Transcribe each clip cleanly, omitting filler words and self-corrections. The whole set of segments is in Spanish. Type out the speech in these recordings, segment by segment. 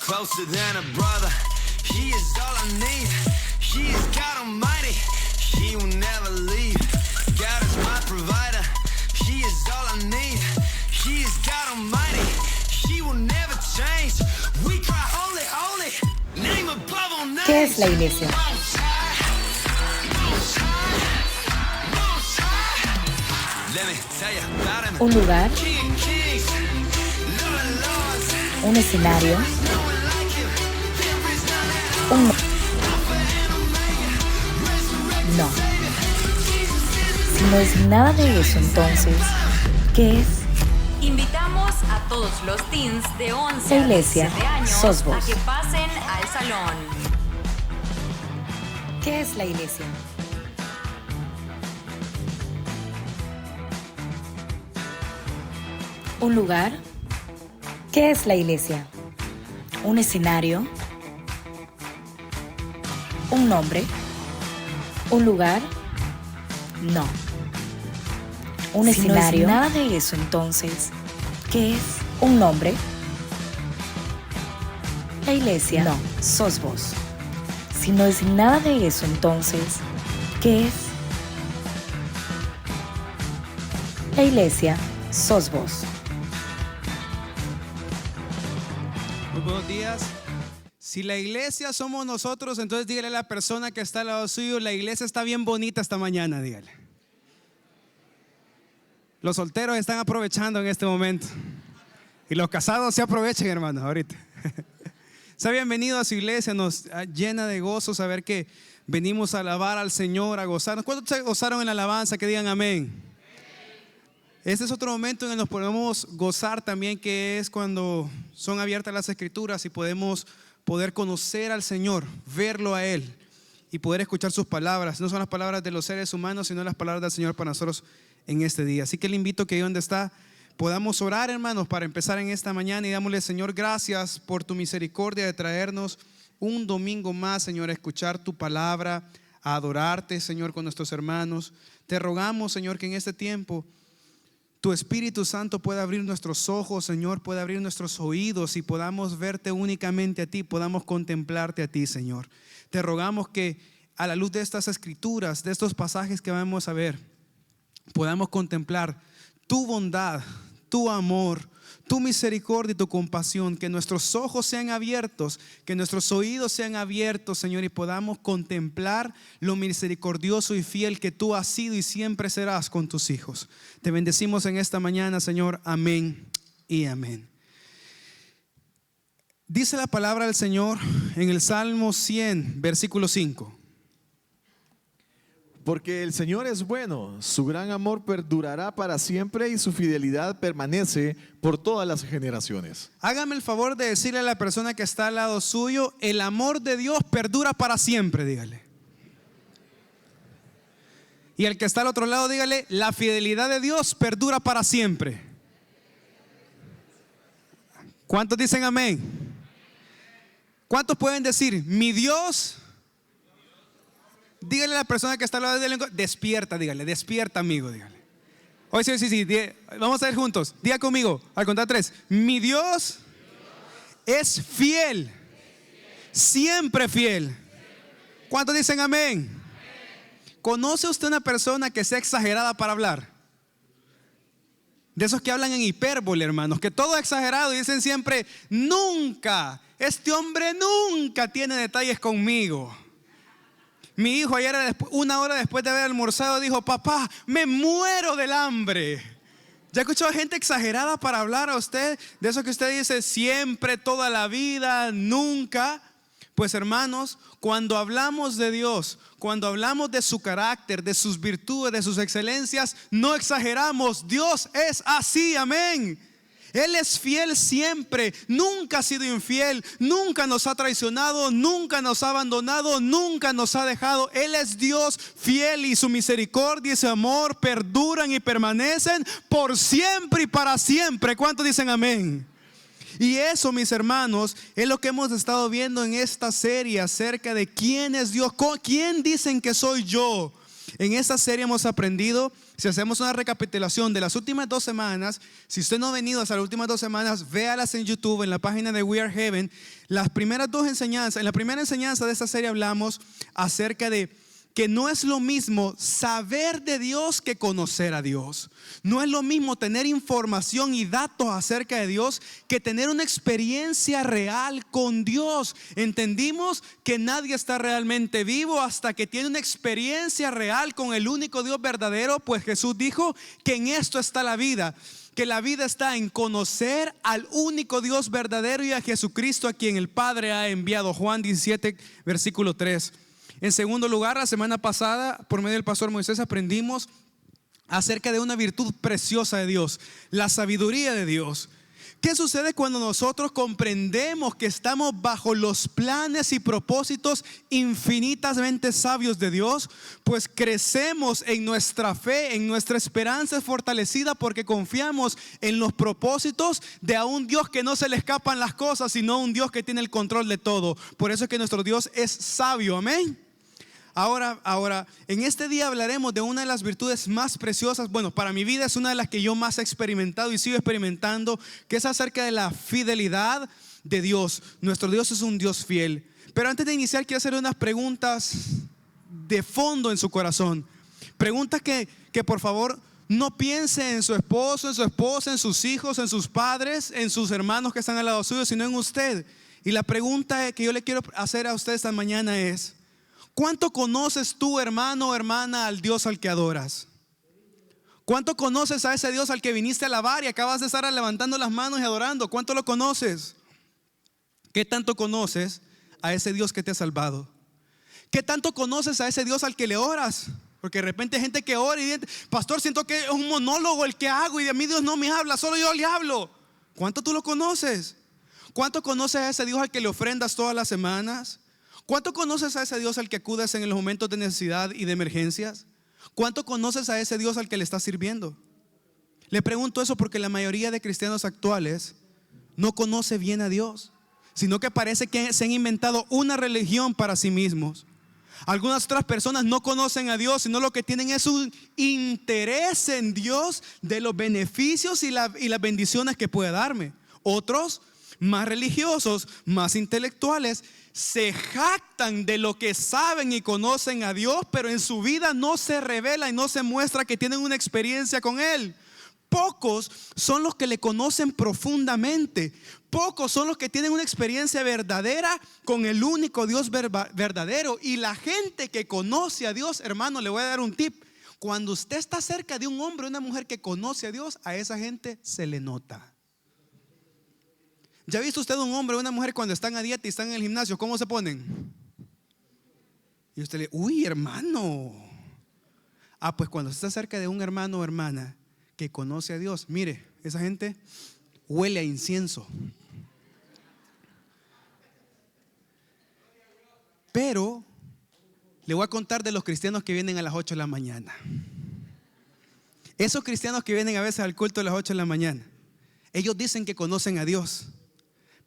closer than a brother. He is all I need. He is God Almighty. He will never leave. God is my provider. He is all I need. He is God Almighty. He will never change. We cry holy, holy. Name above all names. ¿Qué es la iglesia? Un lugar, un escenario, no. Si no es nada de eso, entonces, ¿qué es? Invitamos a todos los teens de 11 La a iglesia 17 años sos vos. a que pasen al salón. ¿Qué es la iglesia? Un lugar. ¿Qué es la iglesia? Un escenario. Un nombre. Un lugar. No. Un escenario. No es nada de eso, entonces, ¿qué es? Un nombre. La iglesia. No, sos vos. Si no es nada de eso, entonces, ¿qué es? La iglesia, sos vos. Muy buenos días. Si la iglesia somos nosotros, entonces dígale a la persona que está al lado suyo, la iglesia está bien bonita esta mañana, dígale. Los solteros están aprovechando en este momento. Y los casados se aprovechen, hermanos, ahorita. Sea bienvenido a su iglesia, nos llena de gozo saber que venimos a alabar al Señor, a gozarnos. ¿Cuántos se gozaron en la alabanza? Que digan amén. Este es otro momento en el que nos podemos gozar también, que es cuando son abiertas las escrituras y podemos poder conocer al Señor, verlo a Él y poder escuchar sus palabras. No son las palabras de los seres humanos, sino las palabras del Señor para nosotros en este día. Así que le invito que ahí donde está podamos orar, hermanos, para empezar en esta mañana y dámosle, Señor, gracias por tu misericordia de traernos un domingo más, Señor, a escuchar tu palabra, a adorarte, Señor, con nuestros hermanos. Te rogamos, Señor, que en este tiempo tu Espíritu Santo pueda abrir nuestros ojos, Señor, pueda abrir nuestros oídos y podamos verte únicamente a ti, podamos contemplarte a ti, Señor. Te rogamos que a la luz de estas escrituras, de estos pasajes que vamos a ver, podamos contemplar tu bondad, tu amor, tu misericordia y tu compasión, que nuestros ojos sean abiertos, que nuestros oídos sean abiertos, Señor, y podamos contemplar lo misericordioso y fiel que tú has sido y siempre serás con tus hijos. Te bendecimos en esta mañana, Señor. Amén y amén. Dice la palabra del Señor en el Salmo 100, versículo 5. Porque el Señor es bueno, su gran amor perdurará para siempre y su fidelidad permanece por todas las generaciones. Hágame el favor de decirle a la persona que está al lado suyo, el amor de Dios perdura para siempre, dígale. Y el que está al otro lado, dígale, la fidelidad de Dios perdura para siempre. ¿Cuántos dicen amén? ¿Cuántos pueden decir, mi Dios? Dígale a la persona que está al lado de él, despierta, dígale, despierta, amigo, dígale. Hoy sí, vamos a ir juntos. Diga conmigo, al contar 3. Mi Dios es fiel, siempre fiel. ¿Cuántos dicen amén? ¿Conoce usted una persona que sea exagerada para hablar? De esos que hablan en hipérbole, hermanos, que todo es exagerado y dicen siempre, nunca, este hombre nunca tiene detalles conmigo. Mi hijo ayer, una hora después de haber almorzado, dijo, papá, me muero del hambre. ¿Ya escuchó a gente exagerada para hablar a usted? De eso que usted dice siempre, toda la vida, nunca. Pues hermanos, cuando hablamos de Dios, cuando hablamos de su carácter, de sus virtudes, de sus excelencias, no exageramos. Dios es así, amén. Él es fiel siempre, nunca ha sido infiel, nunca nos ha traicionado, nunca nos ha abandonado, nunca nos ha dejado. Él es Dios fiel y su misericordia y su amor perduran y permanecen por siempre y para siempre. ¿Cuántos dicen amén? Y eso, mis hermanos, es lo que hemos estado viendo en esta serie acerca de quién es Dios. ¿Quién dicen que soy yo? En esta serie hemos aprendido, si hacemos una recapitulación de las últimas 2 semanas, si usted no ha venido hasta las últimas 2 semanas, véalas en YouTube, en la página de We Are Heaven. Las primeras 2 enseñanzas, en la primera enseñanza de esta serie hablamos acerca de que no es lo mismo saber de Dios que conocer a Dios. No es lo mismo tener información y datos acerca de Dios que tener una experiencia real con Dios. Entendimos que nadie está realmente vivo hasta que tiene una experiencia real con el único Dios verdadero, pues Jesús dijo que en esto está la vida. Que la vida está en conocer al único Dios verdadero y a Jesucristo a quien el Padre ha enviado. Juan 17, versículo 3. En segundo lugar, la semana pasada, por medio del pastor Moisés, aprendimos acerca de una virtud preciosa de Dios, la sabiduría de Dios. ¿Qué sucede cuando nosotros comprendemos que estamos bajo los planes y propósitos infinitamente sabios de Dios? Pues crecemos en nuestra fe, en nuestra esperanza es fortalecida porque confiamos en los propósitos de a un Dios que no se le escapan las cosas, sino un Dios que tiene el control de todo. Por eso es que nuestro Dios es sabio, amén. Ahora, en este día hablaremos de una de las virtudes más preciosas. Bueno, para mi vida es una de las que yo más he experimentado y sigo experimentando, que es acerca de la fidelidad de Dios. Nuestro Dios es un Dios fiel. Pero antes de iniciar, quiero hacer unas preguntas de fondo en su corazón. Preguntas que por favor no piense en su esposo, en su esposa, en sus hijos, en sus padres, en sus hermanos que están al lado suyo, sino en usted. Y la pregunta que yo le quiero hacer a usted esta mañana es: ¿cuánto conoces tú, hermano o hermana, al Dios al que adoras? ¿Cuánto conoces a ese Dios al que viniste a alabar y acabas de estar levantando las manos y adorando? ¿Cuánto lo conoces? ¿Qué tanto conoces a ese Dios que te ha salvado? ¿Qué tanto conoces a ese Dios al que le oras? Porque de repente hay gente que ora y dice: pastor, siento que es un monólogo el que hago y de mí Dios no me habla, solo yo le hablo. ¿Cuánto tú lo conoces? ¿Cuánto conoces a ese Dios al que le ofrendas todas las semanas? ¿Cuánto conoces a ese Dios al que acudes en los momentos de necesidad y de emergencias? ¿Cuánto conoces a ese Dios al que le estás sirviendo? Le pregunto eso porque la mayoría de cristianos actuales no conoce bien a Dios, sino que parece que se han inventado una religión para sí mismos. Algunas otras personas no conocen a Dios, sino lo que tienen es un interés en Dios de los beneficios y las bendiciones que puede darme. Otros, más religiosos, más intelectuales, se jactan de lo que saben y conocen a Dios, pero en su vida no se revela y no se muestra que tienen una experiencia con Él. Pocos son los que le conocen profundamente. Pocos son los que tienen una experiencia verdadera con el único Dios verdadero. Y la gente que conoce a Dios, hermano, le voy a dar un tip. Cuando usted está cerca de un hombre o una mujer que conoce a Dios, a esa gente se le nota. ¿Ya ha visto usted un hombre o una mujer cuando están a dieta y están en el gimnasio? ¿Cómo se ponen? Y usted le dice: uy, hermano. Pues cuando está cerca de un hermano o hermana que conoce a Dios, mire, esa gente huele a incienso. Pero le voy a contar de los cristianos que vienen a las 8 de la mañana. Esos cristianos que vienen a veces al culto a las 8 de la mañana, ellos dicen que conocen a Dios.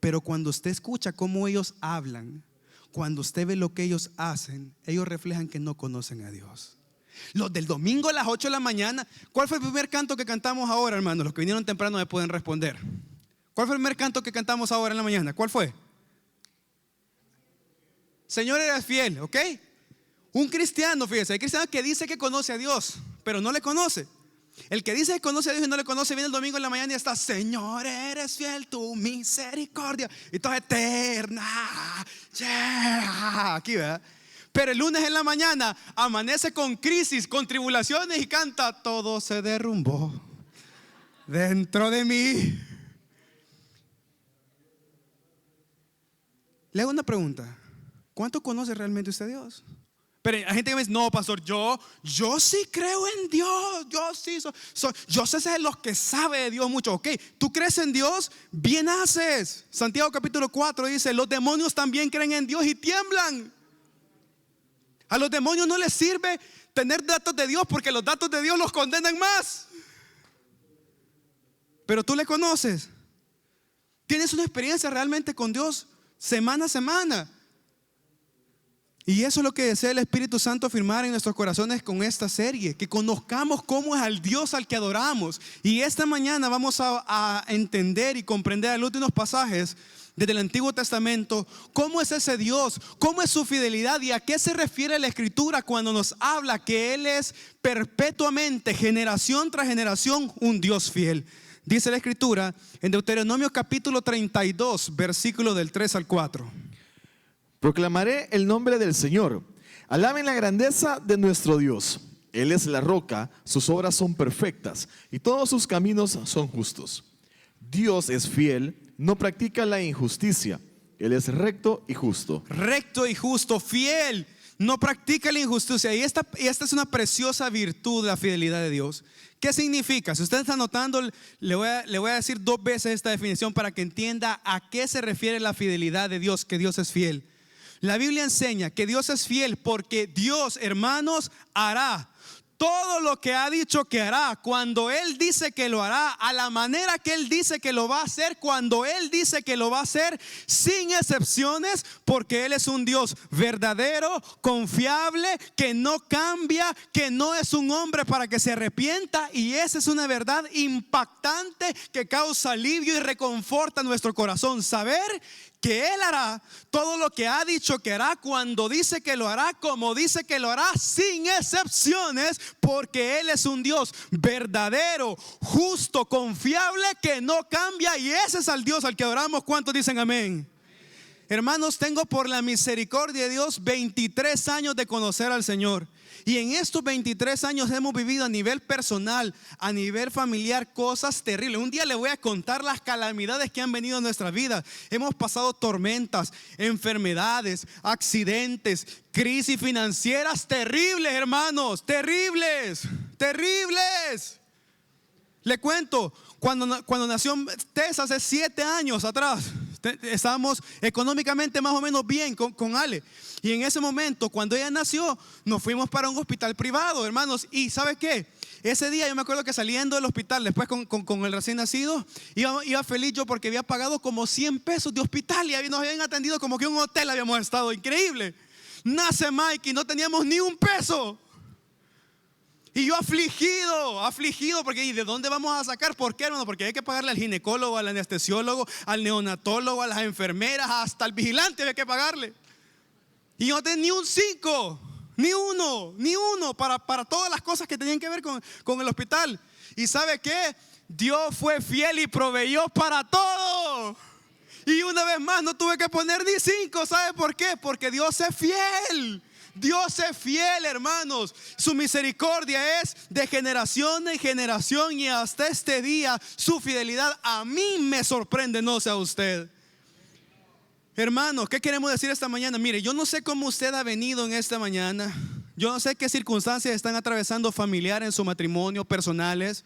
Pero cuando usted escucha cómo ellos hablan, cuando usted ve lo que ellos hacen, ellos reflejan que no conocen a Dios. Los del domingo a las 8 de la mañana, ¿cuál fue el primer canto que cantamos ahora, hermanos? Los que vinieron temprano me pueden responder. ¿Cuál fue el primer canto que cantamos ahora en la mañana? ¿Cuál fue? Señor, eres fiel, ¿ok? Un cristiano, fíjese, hay cristiano que dice que conoce a Dios, pero no le conoce. El que dice que conoce a Dios y no le conoce, viene el domingo en la mañana y está: Señor, eres fiel, tu misericordia y todo es eterna. Yeah. Aquí, ¿verdad? Pero el lunes en la mañana amanece con crisis, con tribulaciones y canta: todo se derrumbó dentro de mí. Le hago una pregunta: ¿cuánto conoce realmente usted a Dios? Pero hay gente que me dice: no, pastor, yo sí creo en Dios. Yo sí yo sé ser los que sabe de Dios mucho. Ok, tú crees en Dios, bien haces. Santiago capítulo 4 dice: los demonios también creen en Dios y tiemblan. A los demonios no les sirve tener datos de Dios, porque los datos de Dios los condenan más. Pero tú le conoces. Tienes una experiencia realmente con Dios semana a semana. Y eso es lo que desea el Espíritu Santo afirmar en nuestros corazones con esta serie, que conozcamos cómo es al Dios al que adoramos. Y esta mañana vamos a entender y comprender a los últimos pasajes desde el Antiguo Testamento, cómo es ese Dios, cómo es su fidelidad y a qué se refiere la Escritura cuando nos habla que Él es perpetuamente, generación tras generación, un Dios fiel. Dice la Escritura en Deuteronomio capítulo 32, versículo del 3 al 4. Proclamaré el nombre del Señor. Alaben la grandeza de nuestro Dios. Él es la roca, sus obras son perfectas y todos sus caminos son justos. Dios es fiel, no practica la injusticia. Él es recto y justo. Recto y justo, fiel, no practica la injusticia. Y esta es una preciosa virtud de la fidelidad de Dios. ¿Qué significa? Si usted está notando, le voy a decir 2 veces esta definición para que entienda a qué se refiere la fidelidad de Dios, que Dios es fiel. La Biblia enseña que Dios es fiel porque Dios, hermanos, hará todo lo que ha dicho que hará, cuando Él dice que lo hará, a la manera que Él dice que lo va a hacer, cuando Él dice que lo va a hacer, sin excepciones, porque Él es un Dios verdadero, confiable, que no cambia, que no es un hombre para que se arrepienta. Y esa es una verdad impactante que causa alivio y reconforta nuestro corazón, saber que Él hará todo lo que ha dicho que hará, cuando dice que lo hará, como dice que lo hará, sin excepciones, porque Él es un Dios verdadero, justo, confiable, que no cambia. Y ese es el Dios al que adoramos. ¿Cuántos dicen amén? Hermanos, tengo por la misericordia de Dios 23 años de conocer al Señor. Y en estos 23 años hemos vivido a nivel personal, a nivel familiar, cosas terribles. Un día le voy a contar las calamidades que han venido a nuestra vida. Hemos pasado tormentas, enfermedades, accidentes, crisis financieras terribles, hermanos, terribles, terribles. Le cuento, cuando nació Tess hace 7 años atrás, estábamos económicamente más o menos bien con Ale. Y en ese momento, cuando ella nació, nos fuimos para un hospital privado, hermanos. Y ¿sabe qué? Ese día yo me acuerdo que saliendo del hospital, después con el recién nacido, iba feliz yo porque había pagado como 100 pesos de hospital y nos habían atendido como que en un hotel habíamos estado. Increíble. Nace Mike y no teníamos ni un peso. Y yo afligido, porque ¿y de dónde vamos a sacar? ¿Por qué, hermano? Porque hay que pagarle al ginecólogo, al anestesiólogo, al neonatólogo, a las enfermeras, hasta al vigilante había que pagarle. Y yo no tenía ni un 5, ni uno para todas las cosas que tenían que ver con el hospital. ¿Y sabe qué? Dios fue fiel y proveyó para todo. Y una vez más no tuve que poner ni 5. ¿Sabe por qué? Porque Dios es fiel. Dios es fiel, hermanos. Su misericordia es de generación en generación, y hasta este día su fidelidad a mí me sorprende, no sé a usted. Hermanos, ¿qué queremos decir esta mañana? Mire, yo no sé cómo usted ha venido en esta mañana. Yo no sé qué circunstancias están atravesando familiar en su matrimonio, personales.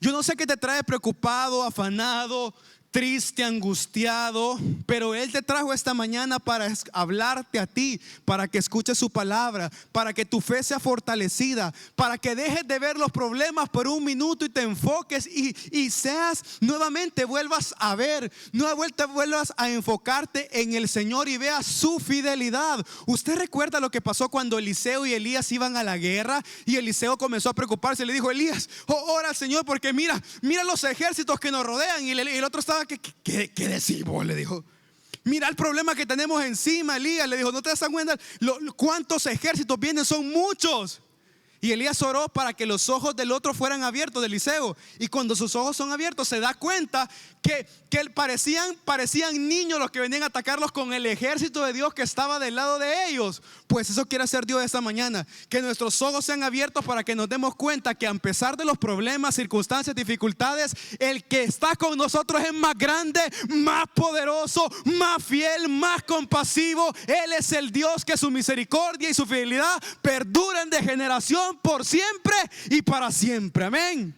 Yo no sé qué te trae preocupado, afanado, triste, angustiado, pero Él te trajo esta mañana para hablarte a ti, para que escuches su palabra, para que tu fe sea fortalecida, para que dejes de ver los problemas por un minuto y te enfoques y seas nuevamente, vuelvas a ver, vuelvas a enfocarte en el Señor y veas su fidelidad. ¿Usted recuerda lo que pasó cuando Eliseo y Elías iban a la guerra? Y Eliseo comenzó a preocuparse, le dijo: Elías, ora al Señor, porque mira los ejércitos que nos rodean. Y el otro estaba: ¿Qué decimos? Le dijo: mira el problema que tenemos encima, Elías. Le dijo: ¿no te das cuenta cuántos ejércitos vienen? Son muchos. Y Elías oró para que los ojos del otro fueran abiertos, de Eliseo. Y cuando sus ojos son abiertos, se da cuenta que parecían niños los que venían a atacarlos con el ejército de Dios que estaba del lado de ellos. Pues eso quiere hacer Dios esta mañana, que nuestros ojos sean abiertos para que nos demos cuenta que a pesar de los problemas, circunstancias, dificultades, el que está con nosotros es más grande, más poderoso, más fiel, más compasivo. Él es el Dios que su misericordia y su fidelidad perduran de generación por siempre y para siempre. Amén.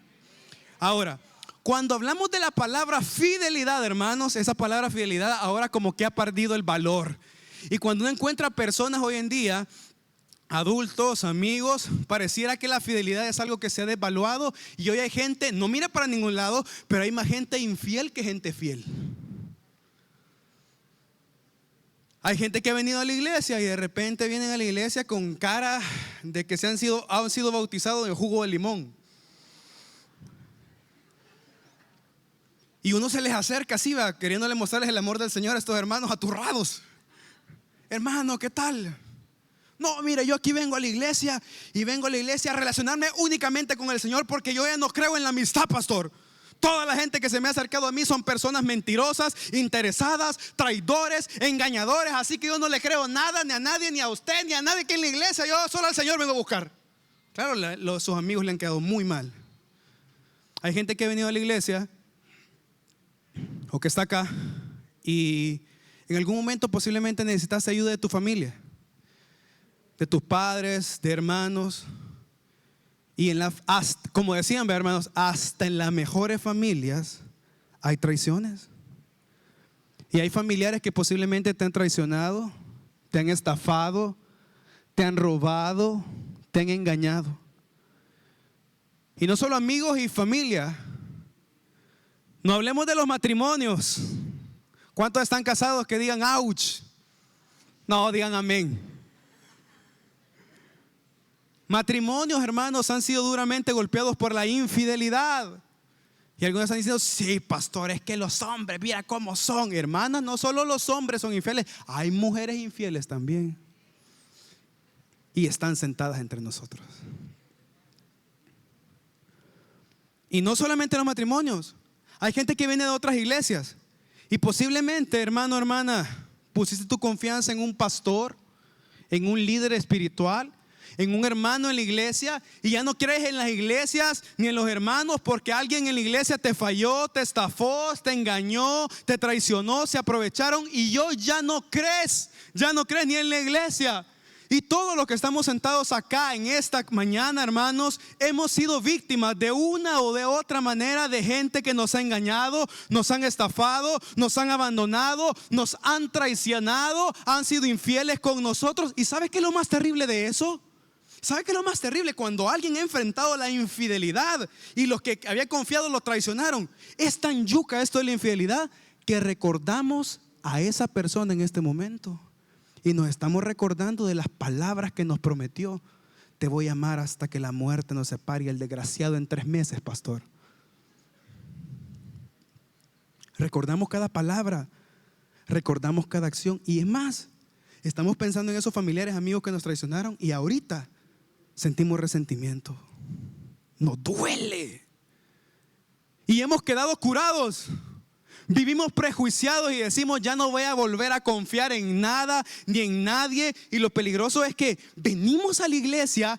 Ahora, cuando hablamos de la palabra fidelidad, hermanos, esa palabra fidelidad ahora como que ha perdido el valor. Y cuando uno encuentra personas hoy en día, adultos, amigos, pareciera que la fidelidad es algo que se ha devaluado. Y hoy hay gente, no mira para ningún lado, pero hay más gente infiel que gente fiel. Hay gente que ha venido a la iglesia y de repente vienen a la iglesia con cara de que han sido bautizados en jugo de limón. Y uno se les acerca así, va, queriéndole mostrarles el amor del Señor a estos hermanos aturrados. Hermano, ¿qué tal? No, mire, yo aquí vengo a la iglesia y vengo a la iglesia a relacionarme únicamente con el Señor porque yo ya no creo en la amistad, pastor. Toda la gente que se me ha acercado a mí son personas mentirosas, interesadas, traidores, engañadores. Así que yo no le creo nada, ni a nadie, ni a usted, ni a nadie que en la iglesia. Yo solo al Señor vengo a buscar. Claro, sus amigos le han quedado muy mal. Hay gente que ha venido a la iglesia o que está acá y en algún momento posiblemente necesitaste ayuda de tu familia, de tus padres, de hermanos. Y como decían, hermanos, hasta en las mejores familias hay traiciones. Y hay familiares que posiblemente te han traicionado, te han estafado, te han robado, te han engañado. Y no solo amigos y familia. No hablemos de los matrimonios. ¿Cuántos están casados que digan ouch? No, digan amén. Matrimonios, hermanos, han sido duramente golpeados por la infidelidad. Y algunos están diciendo, sí, pastor, es que los hombres, mira cómo son. Hermanas, no solo los hombres son infieles, hay mujeres infieles también. Y están sentadas entre nosotros. Y no solamente los matrimonios. Hay gente que viene de otras iglesias. Y posiblemente, hermano, hermana, pusiste tu confianza en un pastor, en un líder espiritual, en un hermano en la iglesia, y ya no crees en las iglesias ni en los hermanos porque alguien en la iglesia te falló, te estafó, te engañó, te traicionó, se aprovecharon y ya no crees ni en la iglesia. Y todos los que estamos sentados acá en esta mañana, hermanos, hemos sido víctimas de una o de otra manera de gente que nos ha engañado, nos han estafado, nos han abandonado, nos han traicionado, han sido infieles con nosotros. ¿Y sabe qué es lo más terrible de eso? ¿Sabe qué es lo más terrible? Cuando alguien ha enfrentado la infidelidad y los que había confiado lo traicionaron. Es tan yuca esto de la infidelidad que recordamos a esa persona en este momento. Y nos estamos recordando de las palabras que nos prometió. Te voy a amar hasta que la muerte nos separe. Y el desgraciado en 3 meses, pastor. Recordamos cada palabra. Recordamos cada acción. Y es más, estamos pensando en esos familiares, amigos que nos traicionaron. Y ahorita sentimos resentimiento. Nos duele. Y hemos quedado curados. Vivimos prejuiciados y decimos ya no voy a volver a confiar en nada ni en nadie. Y lo peligroso es que venimos a la iglesia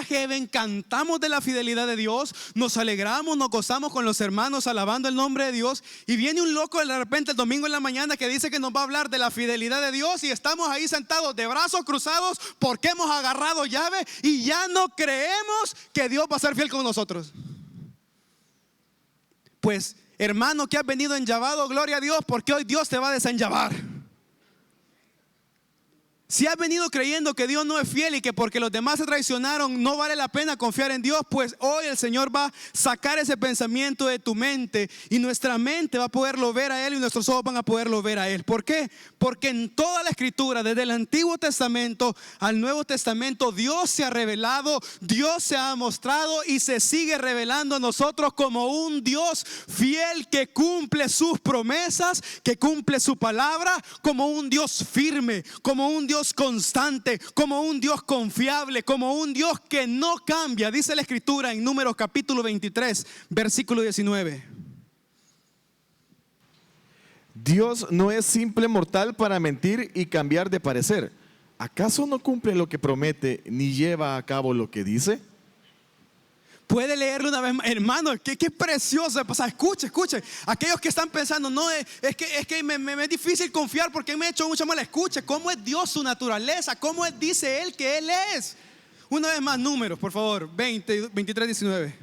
Heaven, cantamos de la fidelidad de Dios, nos alegramos, nos gozamos con los hermanos alabando el nombre de Dios. Y viene un loco de repente el domingo en la mañana que dice que nos va a hablar de la fidelidad de Dios y estamos ahí sentados de brazos cruzados porque hemos agarrado llave y ya no creemos que Dios va a ser fiel con nosotros. Pues hermano que has venido enllavado, gloria a Dios, porque hoy Dios te va a desenllavar. Si has venido creyendo que Dios no es fiel y que porque los demás se traicionaron no vale la pena confiar en Dios, pues hoy el Señor va a sacar ese pensamiento de tu mente y nuestra mente va a poderlo ver a Él y nuestros ojos van a poderlo ver a Él. ¿Por qué? Porque en toda la Escritura, desde el Antiguo Testamento al Nuevo Testamento, Dios se ha revelado, Dios se ha mostrado y se sigue revelando a nosotros como un Dios fiel que cumple sus promesas, que cumple su palabra, como un Dios firme, como un Dios constante, como un Dios confiable, como un Dios que no cambia. Dice la Escritura en Números capítulo 23, versículo 19. Dios no es simple mortal para mentir y cambiar de parecer. ¿Acaso no cumple lo que promete ni lleva a cabo lo que dice? Puede leerlo una vez más, hermano, qué precioso. O sea, escuche. Aquellos que están pensando, no, es que me es difícil confiar porque me he hecho mucha mala. Escuche, cómo es Dios, su naturaleza, cómo dice Él que Él es. Una vez más, Números, por favor, 23, 19.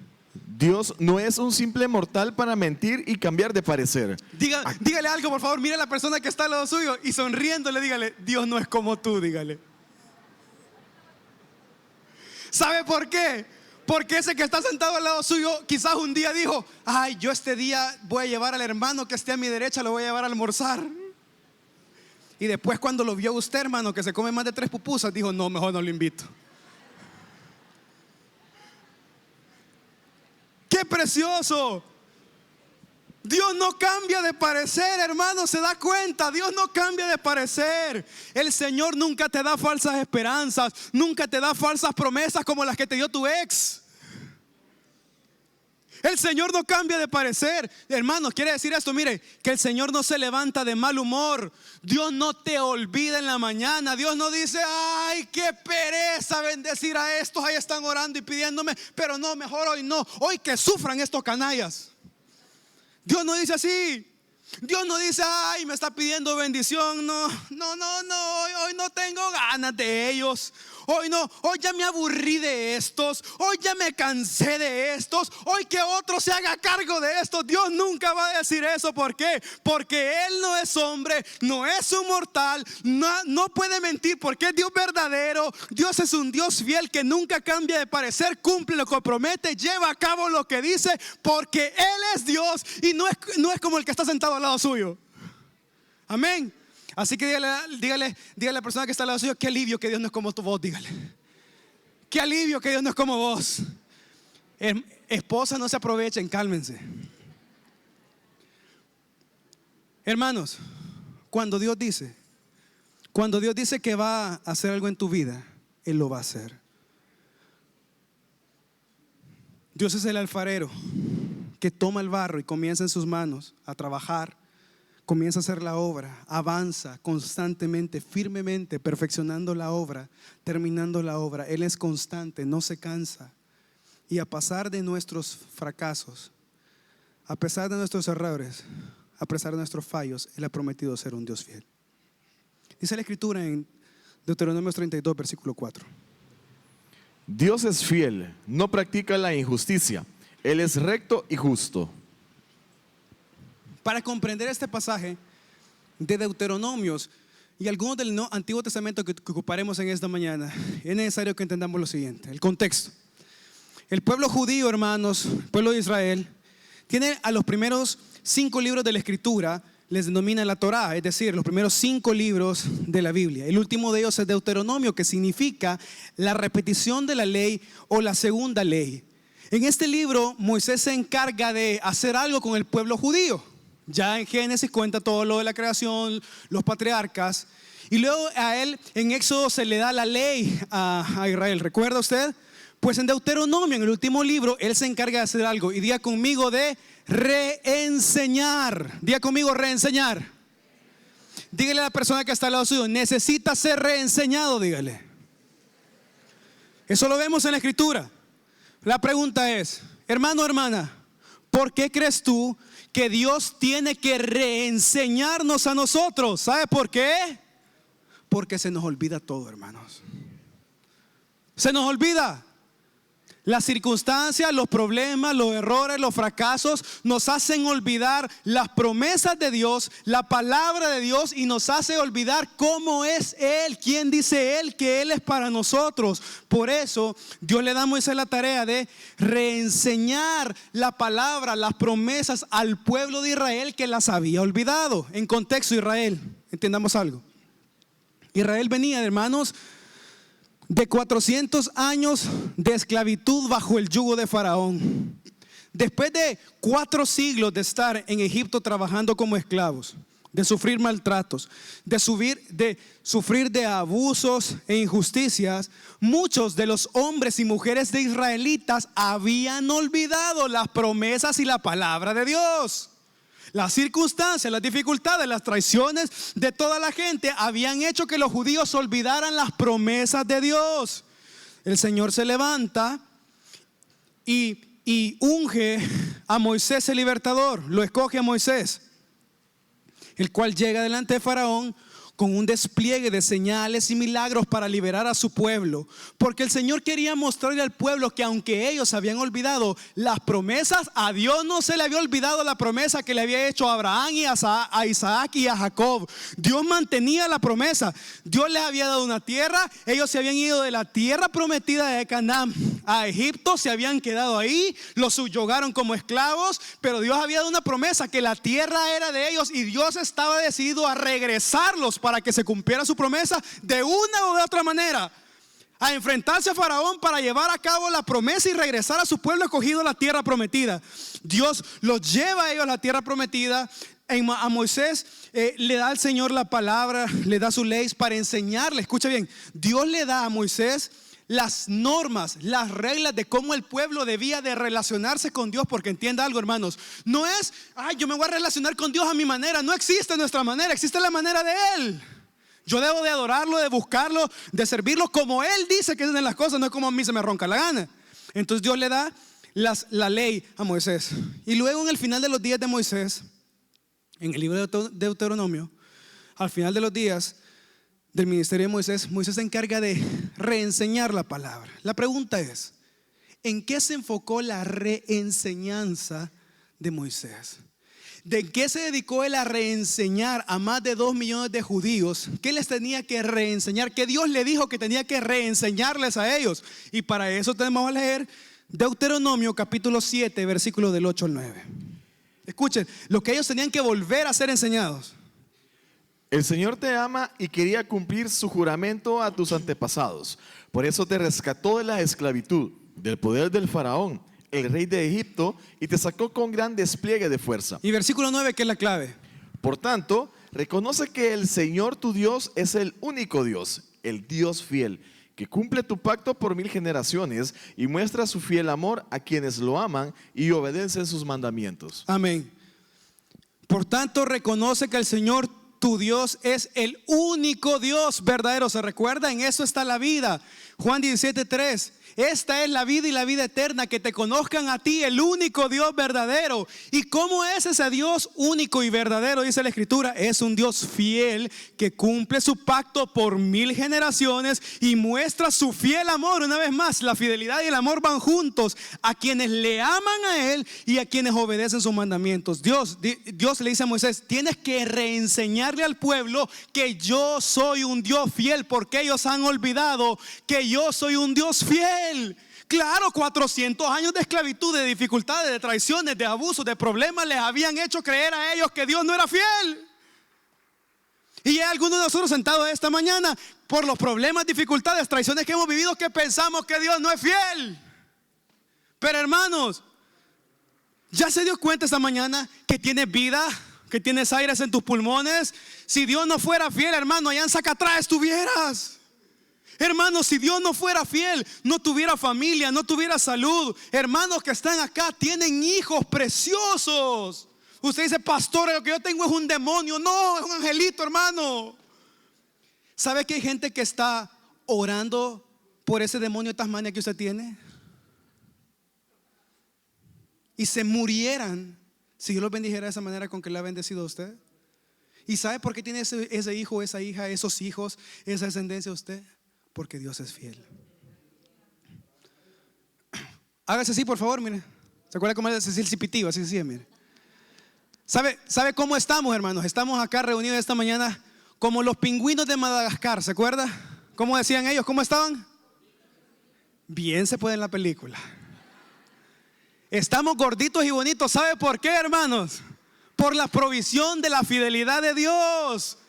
Dios no es un simple mortal para mentir y cambiar de parecer. Dígale algo, por favor, mire a la persona que está al lado suyo y sonriéndole, dígale, Dios no es como tú, dígale. ¿Sabe por qué? Porque ese que está sentado al lado suyo quizás un día dijo, ay, yo este día voy a llevar al hermano que esté a mi derecha, lo voy a llevar a almorzar. Y después cuando lo vio usted, hermano, que se come más de 3 pupusas, dijo, no, mejor no lo invito. ¡Qué precioso! Dios no cambia de parecer, hermano, se da cuenta. Dios no cambia de parecer. El Señor nunca te da falsas esperanzas, nunca te da falsas promesas como las que te dio tu ex. El Señor no cambia de parecer. Hermanos, quiere decir esto, mire, que el Señor no se levanta de mal humor. Dios no te olvida en la mañana. Dios no dice, ay, qué pereza bendecir a estos. Ahí están orando y pidiéndome, pero no, mejor hoy no. Hoy que sufran estos canallas. Dios no dice así. Dios no dice, ay, me está pidiendo bendición. No, hoy no tengo ganas de ellos. Hoy no, hoy ya me aburrí de estos. Hoy ya me cansé de estos. Hoy que otro se haga cargo de esto. Dios nunca va a decir eso. ¿Por qué? Porque Él no es hombre, no es un mortal, no puede mentir porque es Dios verdadero. Dios es un Dios fiel que nunca cambia de parecer, cumple lo que promete, lleva a cabo lo que dice, porque Él es Dios y no es como el que está sentado al lado suyo. Amén. Así que dígale a la persona que está al lado suyo, qué alivio que Dios no es como tu voz, dígale. Qué alivio que Dios no es como vos. Esposa, no se aprovechen, cálmense. Hermanos, cuando Dios dice que va a hacer algo en tu vida, Él lo va a hacer. Dios es el alfarero que toma el barro y comienza en sus manos a trabajar. Comienza a hacer la obra, avanza constantemente, firmemente, perfeccionando la obra, terminando la obra. Él es constante, no se cansa. Y a pesar de nuestros fracasos, a pesar de nuestros errores, a pesar de nuestros fallos, Él ha prometido ser un Dios fiel. Dice la Escritura en Deuteronomio 32, versículo 4. Dios es fiel, no practica la injusticia. Él es recto y justo. Para comprender este pasaje de Deuteronomios y algunos del Antiguo Testamento que ocuparemos en esta mañana, es necesario que entendamos lo siguiente, el contexto. El pueblo judío, hermanos, el pueblo de Israel, tiene a los primeros 5 libros de la Escritura, les denomina la Torá, es decir, los primeros 5 libros de la Biblia. El último de ellos es Deuteronomio, que significa la repetición de la ley o la segunda ley. En este libro, Moisés se encarga de hacer algo con el pueblo judío. Ya en Génesis cuenta todo lo de la creación, los patriarcas. Y luego a él en Éxodo se le da la ley a Israel. ¿Recuerda usted? Pues en Deuteronomio, en el último libro, él se encarga de hacer algo. Y diga conmigo de reenseñar. Diga conmigo reenseñar. Dígale a la persona que está al lado suyo, necesita ser reenseñado, dígale. Eso lo vemos en la Escritura. La pregunta es, hermano, hermana, ¿por qué crees tú que Dios tiene que reenseñarnos a nosotros? ¿Sabe por qué? Porque se nos olvida todo, hermanos. Se nos olvida. Las circunstancias, los problemas, los errores, los fracasos nos hacen olvidar las promesas de Dios, la palabra de Dios, y nos hace olvidar cómo es Él, quién dice Él que Él es para nosotros. Por eso Dios le da a Moisés la tarea de reenseñar la palabra, las promesas al pueblo de Israel que las había olvidado. En contexto, Israel, entendamos algo. Israel venía, hermanos, de 400 años de esclavitud bajo el yugo de Faraón. Después de 4 siglos de estar en Egipto trabajando como esclavos, de sufrir maltratos, de sufrir de abusos e injusticias, muchos de los hombres y mujeres de israelitas habían olvidado las promesas y la palabra de Dios. Las circunstancias, las dificultades, las traiciones de toda la gente habían hecho que los judíos olvidaran las promesas de Dios. El Señor se levanta y unge a Moisés el libertador, lo escoge a Moisés, el cual llega delante de Faraón con un despliegue de señales y milagros para liberar a su pueblo, porque el Señor quería mostrarle al pueblo que aunque ellos habían olvidado las promesas, a Dios no se le había olvidado la promesa que le había hecho a Abraham y a Isaac y a Jacob. Dios mantenía la promesa. Dios les había dado una tierra. Ellos se habían ido de la tierra prometida de Canaán a Egipto, se habían quedado ahí, los subyugaron como esclavos, pero Dios había dado una promesa que la tierra era de ellos y Dios estaba decidido a regresarlos para para que se cumpliera su promesa de una o de otra manera. A enfrentarse a Faraón para llevar a cabo la promesa y regresar a su pueblo escogido a la tierra prometida. Dios los lleva a ellos a la tierra prometida. A Moisés le da al Señor la palabra, le da sus leyes para enseñarle. Escucha bien, Dios le da a Moisés las normas, las reglas de cómo el pueblo debía de relacionarse con Dios. Porque entienda algo, hermanos, no es, yo me voy a relacionar con Dios a mi manera. No existe nuestra manera, existe la manera de Él. Yo debo de adorarlo, de buscarlo, de servirlo como Él dice que hacen las cosas, no es como a mí se me ronca la gana. Entonces Dios le da la ley a Moisés. Y luego en el final de los días de Moisés, en el libro de Deuteronomio, al final de los días del ministerio de Moisés, Moisés se encarga de reenseñar la palabra. La pregunta es, ¿en qué se enfocó la reenseñanza de Moisés? ¿De qué se dedicó él a reenseñar a más de 2 millones de judíos? ¿Qué les tenía que reenseñar? ¿Qué Dios le dijo que tenía que reenseñarles a ellos? Y para eso tenemos que leer Deuteronomio capítulo 7, versículos del 8 al 9. Escuchen, lo que ellos tenían que volver a ser enseñados. El Señor te ama y quería cumplir su juramento a tus antepasados. Por eso te rescató de la esclavitud, del poder del faraón, el rey de Egipto, y te sacó con gran despliegue de fuerza. Y versículo 9, que es la clave. Por tanto, reconoce que el Señor tu Dios es el único Dios, el Dios fiel, que cumple tu pacto por 1000 generaciones y muestra su fiel amor a quienes lo aman y obedecen sus mandamientos. Amén. Por tanto, reconoce que el Señor tu Dios es el único Dios verdadero. ¿Se recuerda? En eso está la vida. Juan 17:3. Esta es la vida y la vida eterna, que te conozcan a ti, el único Dios verdadero. ¿Y cómo es ese Dios único y verdadero? Dice la Escritura, es un Dios fiel que cumple su pacto por 1000 generaciones y muestra su fiel amor. Una vez más, la fidelidad y el amor van juntos a quienes le aman a Él y a quienes obedecen sus mandamientos. Dios le dice a Moisés, tienes que reenseñarle al pueblo que yo soy un Dios fiel, porque ellos han olvidado que yo soy un Dios fiel. Claro, 400 años de esclavitud, de dificultades, de traiciones, de abusos, de problemas les habían hecho creer a ellos que Dios no era fiel. Y hay algunos de nosotros sentados esta mañana por los problemas, dificultades, traiciones que hemos vivido, que pensamos que Dios no es fiel. Pero hermanos, ¿ya se dio cuenta esta mañana que tienes vida, que tienes aires en tus pulmones? Si Dios no fuera fiel, hermano, allá en Zacatrá estuvieras. Hermanos, si Dios no fuera fiel, no tuviera familia, no tuviera salud. Hermanos que están acá tienen hijos preciosos. Usted dice, pastor, lo que yo tengo es un demonio. No, es un angelito, hermano. ¿Sabe que hay gente que está orando por ese demonio de Tasmania que usted tiene? Y se murieran si Dios los bendijera de esa manera con que le ha bendecido a usted. ¿Y sabe por qué tiene ese hijo, esa hija, esos hijos, esa descendencia usted? Porque Dios es fiel. Hágase así, por favor, mire. ¿Se acuerda cómo es el cipitivo? Así decía, mire. ¿Sabe cómo estamos, hermanos? Estamos acá reunidos esta mañana como los pingüinos de Madagascar. ¿Se acuerda? ¿Cómo decían ellos? ¿Cómo estaban? Bien se puede en la película. Estamos gorditos y bonitos. ¿Sabe por qué, hermanos? Por la provisión de la fidelidad de Dios.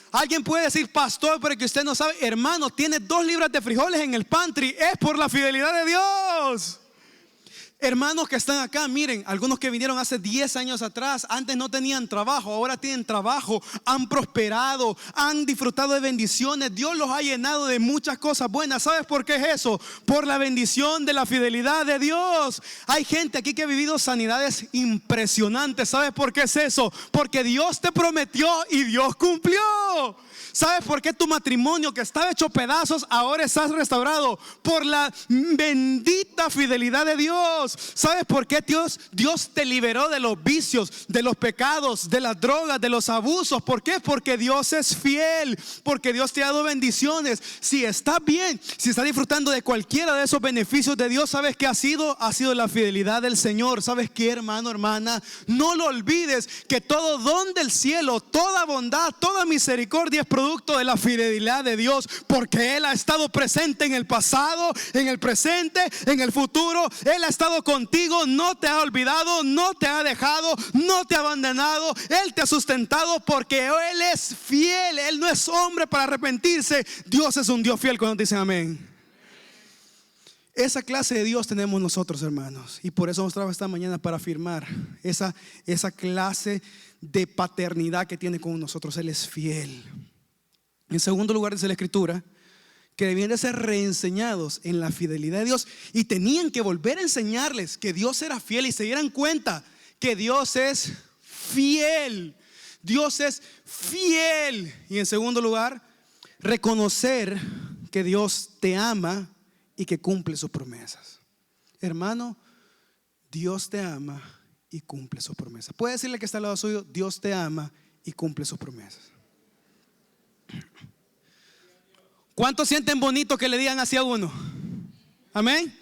Alguien puede decir, pastor, pero que usted no sabe. Hermano, tiene 2 libras de frijoles en el pantry. Es por la fidelidad de Dios. Hermanos que están acá, miren, algunos que vinieron hace 10 años atrás, antes no tenían trabajo, ahora tienen trabajo, han prosperado, han disfrutado de bendiciones. Dios los ha llenado de muchas cosas buenas. ¿Sabes por qué es eso? Por la bendición de la fidelidad de Dios. Hay gente aquí que ha vivido sanidades impresionantes. ¿Sabes por qué es eso? Porque Dios te prometió y Dios cumplió. ¿Sabes por qué tu matrimonio, que estaba hecho pedazos, ahora estás restaurado? Por la bendita fidelidad de Dios. ¿Sabes por qué Dios te liberó de los vicios, de los pecados, de las drogas, de los abusos? ¿Por qué? Porque Dios es fiel, porque Dios te ha dado bendiciones. Si estás bien, si estás disfrutando de cualquiera de esos beneficios de Dios, ¿sabes qué ha sido? Ha sido la fidelidad del Señor. ¿Sabes qué, hermano, hermana? No lo olvides, que todo don del cielo, toda bondad, toda misericordia es producto producto de la fidelidad de Dios, porque Él ha estado presente en el pasado, en el presente, en el futuro. Él ha estado contigo, no te ha olvidado, no te ha dejado, no te ha abandonado. Él te ha sustentado porque Él es fiel. Él no es hombre para arrepentirse. Dios es un Dios fiel. Cuando dicen amén. Esa clase de Dios tenemos nosotros, hermanos, y por eso nos trajo esta mañana para afirmar esa clase de paternidad que tiene con nosotros. Él es fiel. En segundo lugar, dice la Escritura que debían de ser reenseñados en la fidelidad de Dios, y tenían que volver a enseñarles que Dios era fiel y se dieran cuenta que Dios es fiel. Dios es fiel. Y en segundo lugar, reconocer que Dios te ama y que cumple sus promesas. Hermano, Dios te ama y cumple sus promesas. Puede decirle que está al lado suyo: Dios te ama y cumple sus promesas. ¿Cuántos sienten bonito que le digan así a uno? Amén.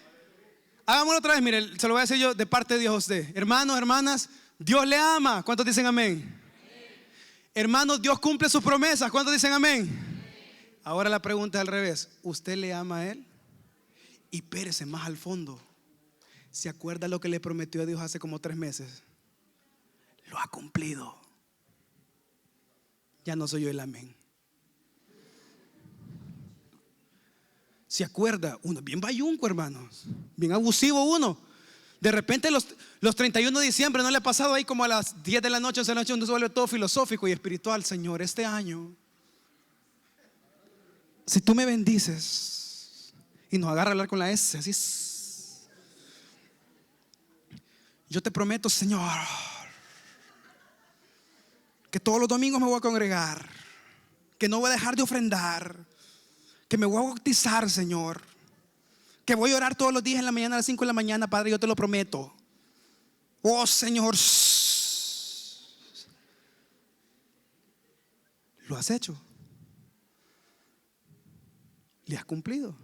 Hagámoslo otra vez. Mire, se lo voy a decir yo de parte de Dios a usted. Hermanos, hermanas, Dios le ama. ¿Cuántos dicen amén? Hermanos, Dios cumple sus promesas. ¿Cuántos dicen amén? Ahora la pregunta es al revés. ¿Usted le ama a Él? Y pérese más al fondo. ¿Se acuerda lo que le prometió a Dios hace como 3 meses? Lo ha cumplido. Ya no soy yo el amén. ¿Se acuerda? Uno bien bayunco, hermanos. Bien abusivo uno. De repente los 31 de diciembre, ¿no le ha pasado ahí como a las 10 de la noche, 11 de la noche, donde se vuelve todo filosófico y espiritual? Señor, este año, si tú me bendices, y nos agarra a hablar con la S, así es, yo te prometo, Señor, que todos los domingos me voy a congregar, que no voy a dejar de ofrendar, que me voy a bautizar, Señor, que voy a orar todos los días en la mañana a las 5 de la mañana, Padre, yo te lo prometo. Oh, Señor, ¿lo has hecho? ¿Le has cumplido?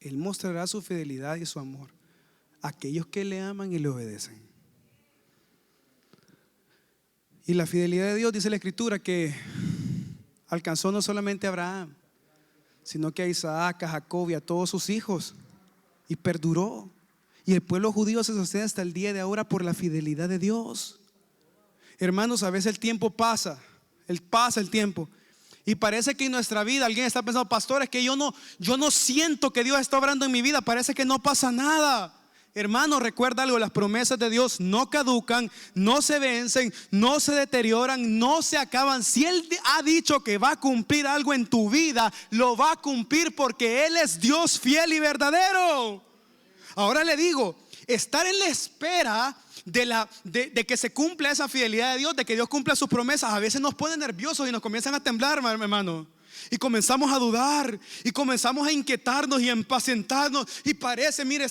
Él mostrará su fidelidad y su amor a aquellos que le aman y le obedecen. Y la fidelidad de Dios, dice la Escritura, que alcanzó no solamente a Abraham, sino que a Isaac, a Jacob y a todos sus hijos, y perduró. Y el pueblo judío se sostiene hasta el día de ahora por la fidelidad de Dios. Hermanos, a veces el tiempo pasa el tiempo, y parece que en nuestra vida alguien está pensando: pastor, es que yo no siento que Dios está obrando en mi vida, parece que no pasa nada. Hermano, recuerda algo: las promesas de Dios no caducan, no se vencen, no se deterioran, no se acaban. Si Él ha dicho que va a cumplir algo en tu vida, lo va a cumplir, porque Él es Dios fiel y verdadero. Ahora le digo, estar en la espera de que se cumpla esa fidelidad de Dios, de que Dios cumpla sus promesas, a veces nos pone nerviosos y nos comienzan a temblar, hermano. Y comenzamos a dudar, y comenzamos a inquietarnos y a impacientarnos. Y parece, mire,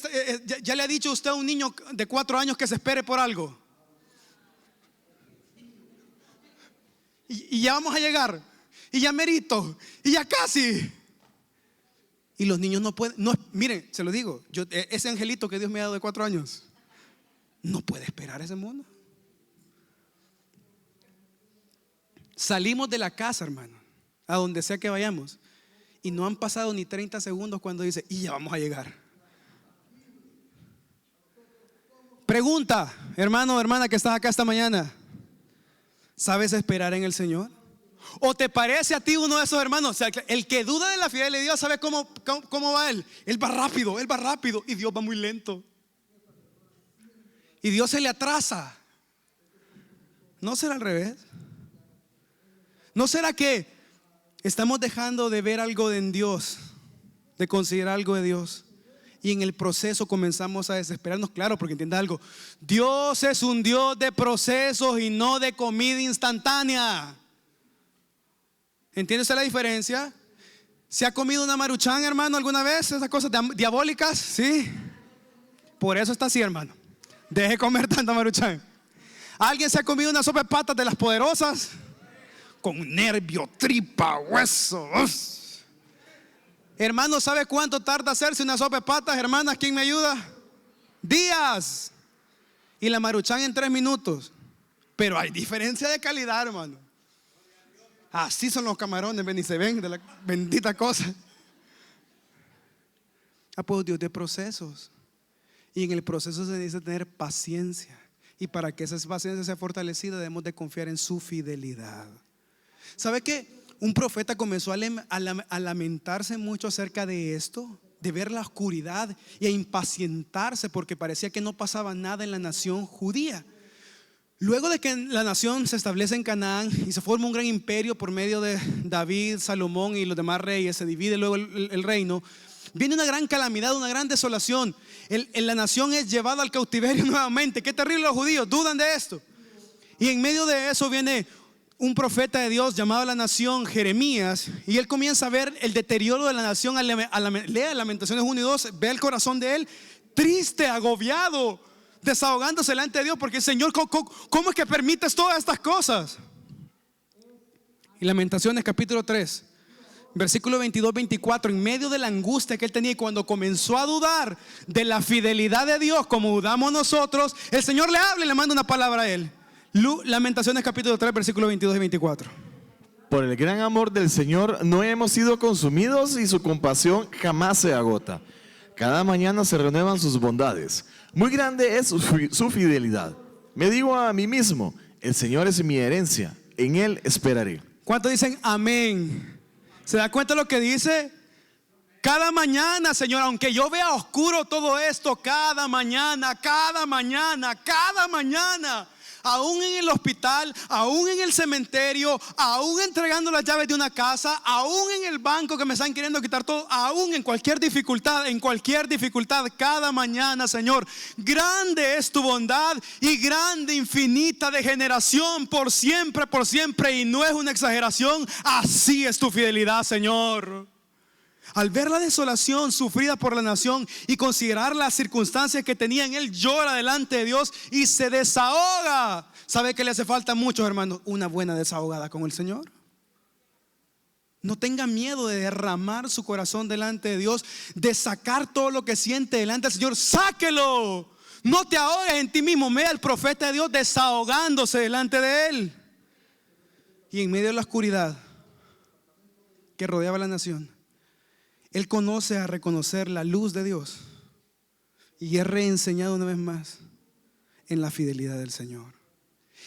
ya le ha dicho usted a un niño de 4 años que se espere por algo, y ya vamos a llegar, y ya merito, y ya casi. Y los niños no pueden, miren, se lo digo, ese angelito que Dios me ha dado de 4 años no puede esperar ese mundo. Salimos de la casa, hermano, a donde sea que vayamos, y no han pasado ni 30 segundos cuando dice: y ya vamos a llegar. Pregunta, hermano o hermana que estás acá esta mañana: ¿sabes esperar en el Señor? ¿O te parece a ti uno de esos hermanos? O sea, el que duda de la fidelidad de Dios, ¿sabe cómo va él? Él va rápido, y Dios va muy lento, y Dios se le atrasa. ¿No será al revés? ¿No será que estamos dejando de ver algo en Dios, de considerar algo de Dios, y en el proceso comenzamos a desesperarnos? Claro, porque entienda algo: Dios es un Dios de procesos y no de comida instantánea. ¿Entiende usted la diferencia? ¿Se ha comido una Maruchan, hermano, alguna vez? Esas cosas diabólicas, sí. Por eso está así, hermano. Deje comer tanta Maruchan. ¿Alguien se ha comido una sopa de patas de las poderosas? Con nervio, tripa, hueso. Hermano, ¿sabe cuánto tarda hacerse una sopa de patas, hermanas? ¿Quién me ayuda? Días. y la Maruchan en 3 minutos. Pero hay diferencia de calidad, hermano. Así son los camarones, ven y se ven de la bendita cosa. Pues Dios de procesos. Y en el proceso se necesita tener paciencia. Y para que esa paciencia sea fortalecida, debemos de confiar en su fidelidad. ¿Sabe qué? Un profeta comenzó a lamentarse mucho acerca de esto, de ver la oscuridad y a impacientarse porque parecía que no pasaba nada en la nación judía. Luego de que la nación se establece en Canaán y se forma un gran imperio por medio de David, Salomón y los demás reyes, se divide luego el reino, viene una gran calamidad, una gran desolación. La nación es llevada al cautiverio nuevamente. Qué terrible, los judíos dudan de esto. Y en medio de eso viene un profeta de Dios llamado a la nación, Jeremías, y él comienza a ver el deterioro de la nación. Lea Lamentaciones 1 y 2, ve el corazón de él triste, agobiado, desahogándose delante de Dios, porque Señor, ¿cómo es que permites todas estas cosas? Y Lamentaciones capítulo 3, versículo 22-24, en medio de la angustia que él tenía y cuando comenzó a dudar de la fidelidad de Dios como dudamos nosotros, el Señor le habla y le manda una palabra a él. Lamentaciones capítulo 3, versículo 22 y 24. Por el gran amor del Señor no hemos sido consumidos y su compasión jamás se agota. Cada mañana se renuevan sus bondades. Muy grande es su fidelidad. Me digo a mí mismo, el Señor es mi herencia, en Él esperaré. ¿Cuántos dicen amén? ¿Se da cuenta de lo que dice? Cada mañana, Señor, aunque yo vea oscuro todo esto, cada mañana, aún en el hospital, aún en el cementerio, aún entregando las llaves de una casa, aún en el banco que me están queriendo quitar todo, aún en cualquier dificultad, cada mañana, Señor, grande es tu bondad y grande, infinita de generación por siempre, y no es una exageración, así es tu fidelidad, Señor. Al ver la desolación sufrida por la nación y considerar las circunstancias que tenían, él llora delante de Dios y se desahoga. ¿Sabe que le hace falta a muchos, hermanos? Una buena desahogada con el Señor. No tenga miedo de derramar su corazón delante de Dios, de sacar todo lo que siente delante del Señor. ¡Sáquelo! No te ahogues en ti mismo. Vea al profeta de Dios desahogándose delante de él. Y en medio de la oscuridad que rodeaba la nación, él conoce a reconocer la luz de Dios y es reenseñado una vez más en la fidelidad del Señor.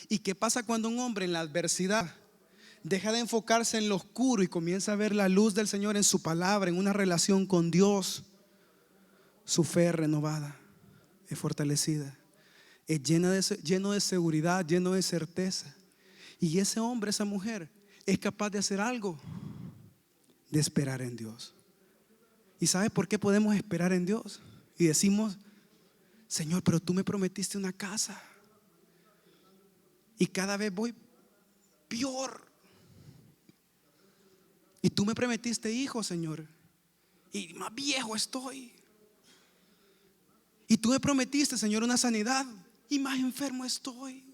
¿Y qué pasa cuando un hombre en la adversidad deja de enfocarse en lo oscuro y comienza a ver la luz del Señor en su palabra, en una relación con Dios? Su fe es renovada, es fortalecida, es lleno de seguridad, lleno de certeza. Y ese hombre, esa mujer es capaz de hacer algo, de esperar en Dios. ¿Y sabes por qué podemos esperar en Dios? Y decimos, Señor, pero tú me prometiste una casa y cada vez voy peor. Y tú me prometiste hijos, Señor, y más viejo estoy. Y tú me prometiste, Señor, una sanidad y más enfermo estoy.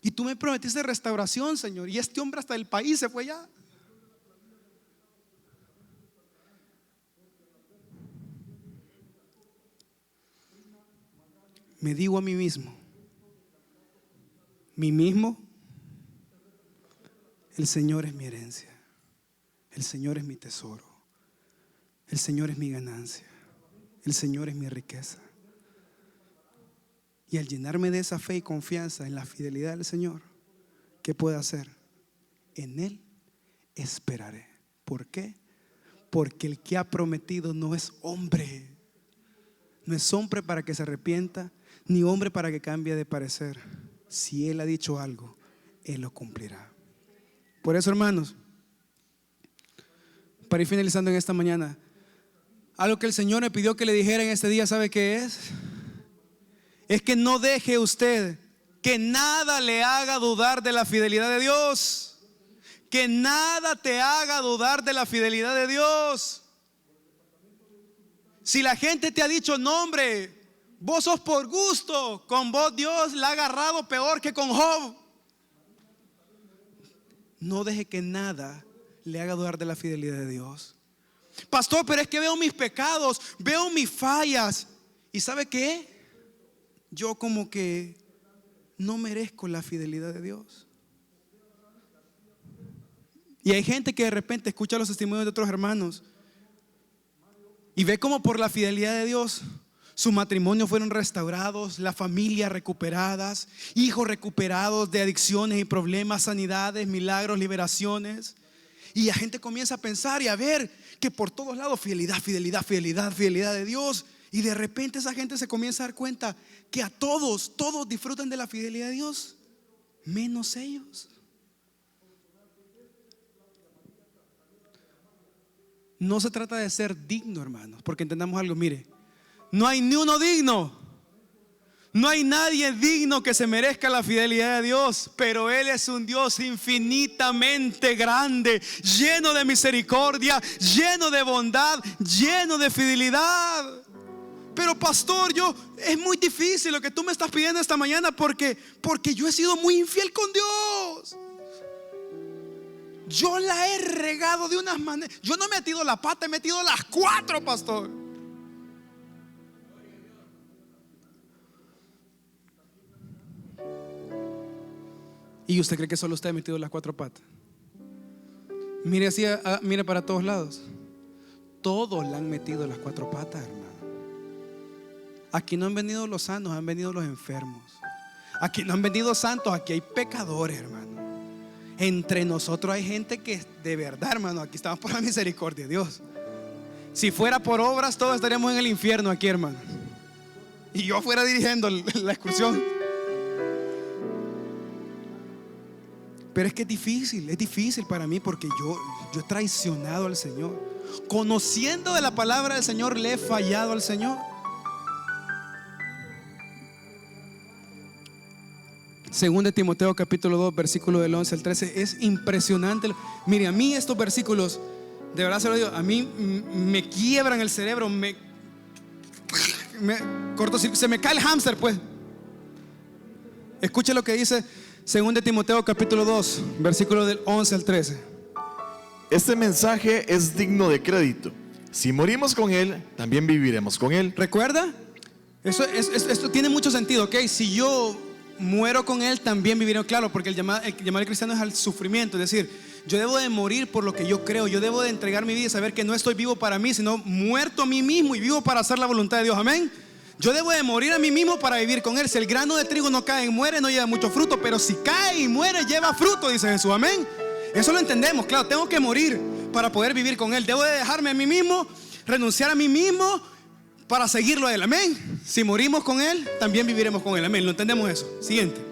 Y tú me prometiste restauración, Señor, y este hombre hasta del país se fue ya. Me digo a mí mismo, el Señor es mi herencia, el Señor es mi tesoro, el Señor es mi ganancia, el Señor es mi riqueza. Y al llenarme de esa fe y confianza en la fidelidad del Señor, ¿qué puedo hacer? En Él esperaré. ¿Por qué? Porque el que ha prometido no es hombre. No es hombre para que se arrepienta, ni hombre para que cambie de parecer. Si Él ha dicho algo, Él lo cumplirá. Por eso, hermanos, para ir finalizando en esta mañana, algo que el Señor me pidió que le dijera en este día, ¿sabe qué es? Es que no deje usted que nada le haga dudar de la fidelidad de Dios. Que nada te haga dudar de la fidelidad de Dios. Si la gente te ha dicho, no, hombre, vos sos por gusto, con vos Dios la ha agarrado peor que con Job. No deje que nada le haga dudar de la fidelidad de Dios. Pastor, pero es que veo mis pecados, veo mis fallas. ¿Y sabe qué? yo como que no merezco la fidelidad de Dios. Y hay gente que de repente escucha los testimonios de otros hermanos y ve como por la fidelidad de Dios su matrimonio fueron restaurados, la familia recuperadas, hijos recuperados de adicciones y problemas, sanidades, milagros, liberaciones. Y la gente comienza a pensar y a ver que por todos lados fidelidad, fidelidad, fidelidad, fidelidad de Dios. Y de repente esa gente se comienza a dar cuenta que a todos disfrutan de la fidelidad de Dios, menos ellos. No se trata de ser digno, hermanos, porque entendamos algo, mire, no hay ni uno digno. No hay nadie digno que se merezca la fidelidad de Dios, pero Él es un Dios infinitamente grande, lleno de misericordia, lleno de bondad, lleno de fidelidad. Pero pastor, es muy difícil lo que tú me estás pidiendo esta mañana porque yo he sido muy infiel con Dios. Yo la he regado de unas maneras. Yo no he metido la pata, he metido las 4, pastor. ¿Y usted cree que solo usted ha metido las 4 patas? Mire mire para todos lados. Todos le han metido las 4 patas, hermano. Aquí no han venido los sanos, han venido los enfermos. Aquí no han venido santos, aquí hay pecadores, hermano. Entre nosotros hay gente que de verdad, hermano, aquí estamos por la misericordia de Dios. Si fuera por obras, todos estaríamos en el infierno aquí, hermano. Y yo fuera dirigiendo la excursión. Pero es que es difícil para mí porque yo he traicionado al Señor. Conociendo de la palabra del Señor, le he fallado al Señor. Según de Timoteo capítulo 2 versículo del 11 al 13. Es impresionante. Mire, a mí estos versículos, de verdad se lo digo, a mí me quiebran el cerebro, se me cae el hámster, pues. Escuche lo que dice según de Timoteo capítulo 2 versículo del 11 al 13. Este mensaje es digno de crédito. Si morimos con Él, también viviremos con Él. ¿Recuerda? Esto tiene mucho sentido, ¿ok? Si yo muero con Él, también viviré. Claro, porque el llamado cristiano es al sufrimiento. Es decir, yo debo de morir por lo que yo creo. Yo debo de entregar mi vida y saber que no estoy vivo para mí, sino muerto a mí mismo y vivo para hacer la voluntad de Dios. Amén. Yo debo de morir a mí mismo para vivir con Él. Si el grano de trigo no cae y muere, no lleva mucho fruto. Pero si cae y muere, lleva fruto, dice Jesús. Amén. Eso lo entendemos. Claro, tengo que morir para poder vivir con Él. Debo de dejarme a mí mismo, renunciar a mí mismo para seguirlo a Él. Amén. Si morimos con Él, también viviremos con Él. Amén. ¿Lo entendemos eso? Siguiente.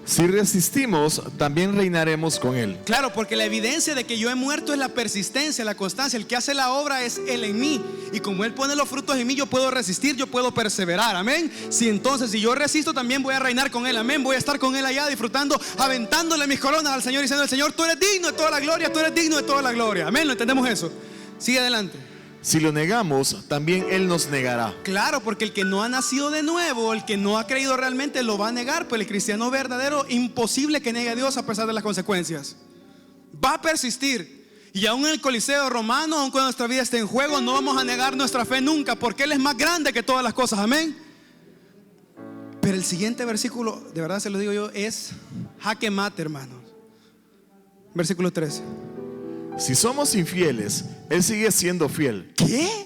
Si resistimos, también reinaremos con Él. Claro, porque la evidencia de que yo he muerto es la persistencia, la constancia. El que hace la obra es Él en mí. Y como Él pone los frutos en mí, yo puedo resistir, yo puedo perseverar. Amén. Si yo resisto, también voy a reinar con Él. Amén. Voy a estar con Él allá disfrutando, aventándole mis coronas al Señor, diciendo: el Señor, tú eres digno de toda la gloria, tú eres digno de toda la gloria. Amén. ¿Lo entendemos eso? Sigue adelante. Si lo negamos, también Él nos negará. Claro, porque el que no ha nacido de nuevo, el que no ha creído realmente, lo va a negar. Pues el cristiano verdadero, imposible que niegue a Dios a pesar de las consecuencias. Va a persistir. Y aún en el Coliseo romano, aun cuando nuestra vida esté en juego, no vamos a negar nuestra fe nunca, porque Él es más grande que todas las cosas. Amén. Pero el siguiente versículo, de verdad se lo digo yo, es jaque mate, hermanos. Versículo 13. Si somos infieles, Él sigue siendo fiel. ¿Qué?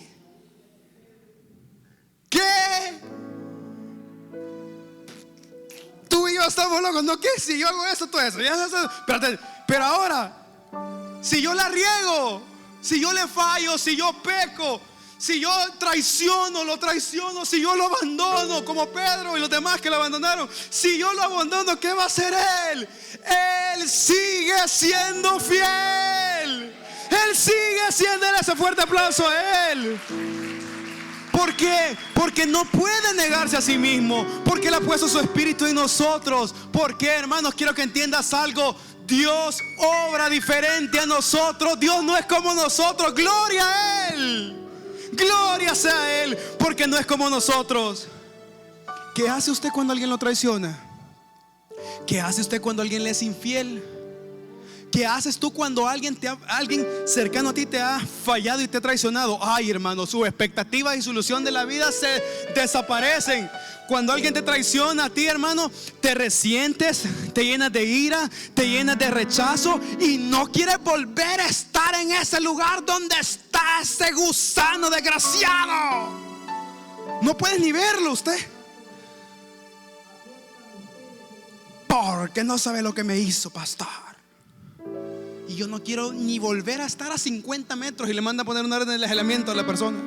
Tú y yo estamos locos, ¿no? ¿Qué? Si yo hago eso, todo eso. Espérate, pero ahora, si yo la riego, si yo le fallo, si yo peco, si yo lo traiciono, si yo lo abandono, como Pedro y los demás que lo abandonaron, si yo lo abandono, ¿qué va a hacer Él? Él sigue siendo fiel. Él sigue siendo. Ese fuerte aplauso a Él. ¿Por qué? Porque no puede negarse a sí mismo, porque Él ha puesto su espíritu en nosotros. ¿Por qué, hermanos? Quiero que entiendas algo. Dios obra diferente a nosotros. Dios no es como nosotros. Gloria a Él. Gloria sea a Él, porque no es como nosotros. ¿Qué hace usted cuando alguien lo traiciona? ¿Qué hace usted cuando alguien le es infiel? ¿Qué haces tú cuando alguien cercano a ti te ha fallado y te ha traicionado? Ay, hermano, sus expectativas y su ilusión de la vida se desaparecen. Cuando alguien te traiciona a ti, hermano, te resientes, te llenas de ira, te llenas de rechazo y no quieres volver a estar en ese lugar donde está ese gusano desgraciado. No puedes ni verlo usted, porque no sabe lo que me hizo, pastor. Y yo no quiero ni volver a estar a 50 metros y le manda a poner una orden de aislamiento a la persona.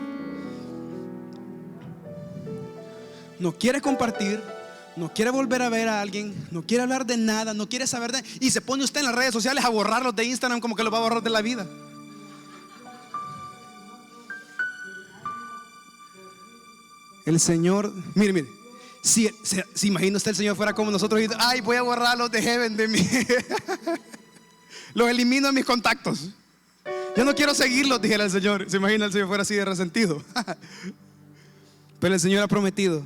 No quiere compartir, no quiere volver a ver a alguien, no quiere hablar de nada, no quiere saber de... Y se pone usted en las redes sociales a borrarlos de Instagram como que los va a borrar de la vida. El Señor, mire, si imagina usted el Señor fuera como nosotros y ay, voy a borrarlos de heaven de mí. Los elimino de mis contactos. Yo no quiero seguirlos, dijera el Señor. Se imagina el Señor fuera así de resentido. Pero el Señor ha prometido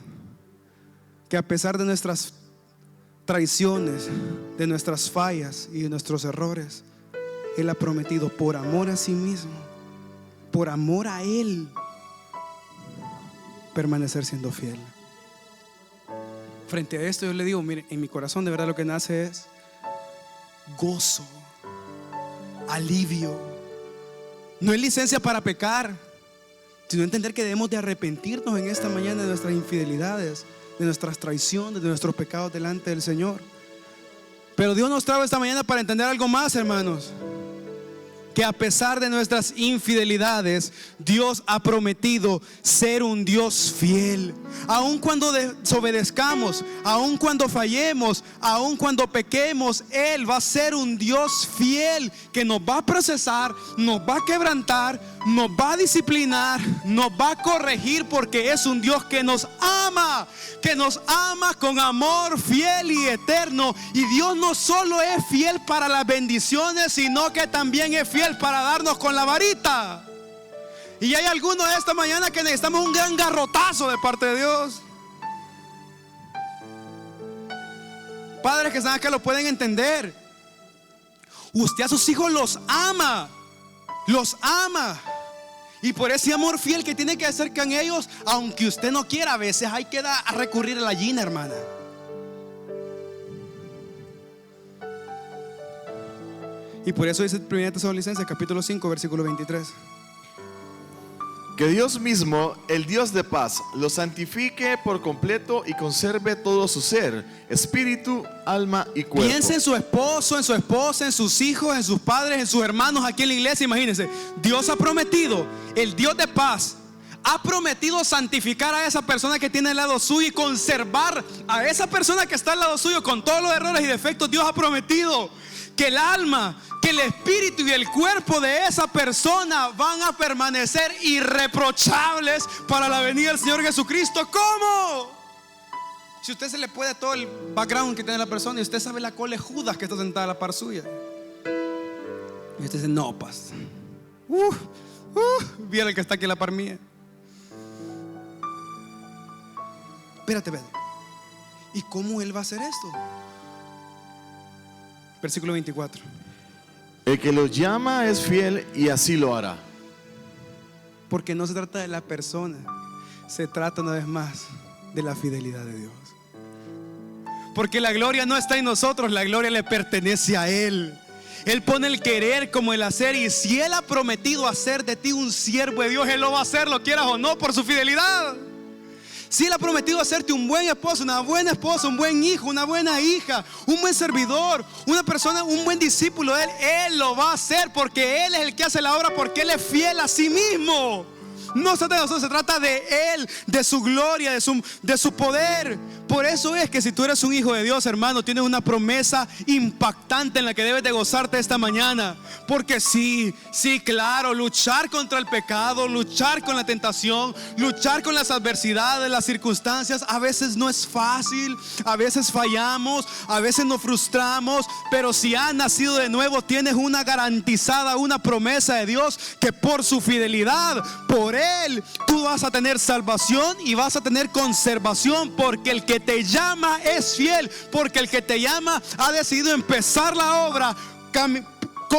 que a pesar de nuestras traiciones, de nuestras fallas y de nuestros errores, Él ha prometido por amor a sí mismo, por amor a Él, permanecer siendo fiel. Frente a esto yo le digo, mire, en mi corazón de verdad lo que nace es gozo, alivio. No es licencia para pecar, sino entender que debemos de arrepentirnos en esta mañana de nuestras infidelidades, de nuestras traiciones, de nuestros pecados delante del Señor. Pero Dios nos trajo esta mañana para entender algo más, hermanos, que a pesar de nuestras infidelidades, Dios ha prometido ser un Dios fiel. Aun cuando desobedezcamos, aun cuando fallemos, aun cuando pequemos, Él va a ser un Dios fiel que nos va a procesar, nos va a quebrantar, nos va a disciplinar, nos va a corregir, porque es un Dios que nos ama con amor fiel y eterno. Y Dios no solo es fiel para las bendiciones, sino que también es fiel para darnos con la varita. Y hay algunos esta mañana que necesitamos un gran garrotazo de parte de Dios. Padres que saben que lo pueden entender. Usted a sus hijos los ama. Y por ese amor fiel que tiene que hacer con ellos, aunque usted no quiera, a veces hay que recurrir a la gallina, hermana. Y por eso dice 1 Tesalonicenses capítulo 5 versículo 23. Que Dios mismo, el Dios de paz, lo santifique por completo y conserve todo su ser, espíritu, alma y cuerpo. Piensa en su esposo, en su esposa, en sus hijos, en sus padres, en sus hermanos aquí en la iglesia. Imagínense, Dios ha prometido, el Dios de paz ha prometido santificar a esa persona que tiene al lado suyo y conservar a esa persona que está al lado suyo con todos los errores y defectos. Dios ha prometido que el alma, que el espíritu y el cuerpo de esa persona van a permanecer irreprochables para la venida del Señor Jesucristo. ¿Cómo? Si usted se le puede todo el background que tiene la persona y usted sabe la cole Judas que está sentada a la par suya, y usted dice, no, pas, viera el que está aquí a la par mía. Espérate, ¿y cómo Él va a hacer esto? Versículo 24. El que los llama es fiel y así lo hará. Porque no se trata de la persona, se trata una vez más de la fidelidad de Dios. Porque la gloria no está en nosotros, la gloria le pertenece a Él. Él pone el querer como el hacer. Y si Él ha prometido hacer de ti un siervo de Dios, Él lo va a hacer, lo quieras o no, por su fidelidad. Si Él ha prometido hacerte un buen esposo, una buena esposa, un buen hijo, una buena hija, un buen servidor, una persona, un buen discípulo de Él lo va a hacer, porque Él es el que hace la obra, porque Él es fiel a sí mismo. No se trata de nosotros, se trata de Él, de su gloria, de su poder. Por eso es que si tú eres un hijo de Dios, hermano, tienes una promesa impactante en la que debes de gozarte esta mañana. Porque sí, claro, luchar contra el pecado, luchar con la tentación, luchar con las adversidades, las circunstancias, a veces no es fácil, a veces fallamos, a veces nos frustramos. Pero si has nacido de nuevo, tienes una garantizada, una promesa de Dios, que por su fidelidad, por Él, tú vas a tener salvación y vas a tener conservación, porque el que te llama es fiel, porque el que te llama ha decidido empezar la obra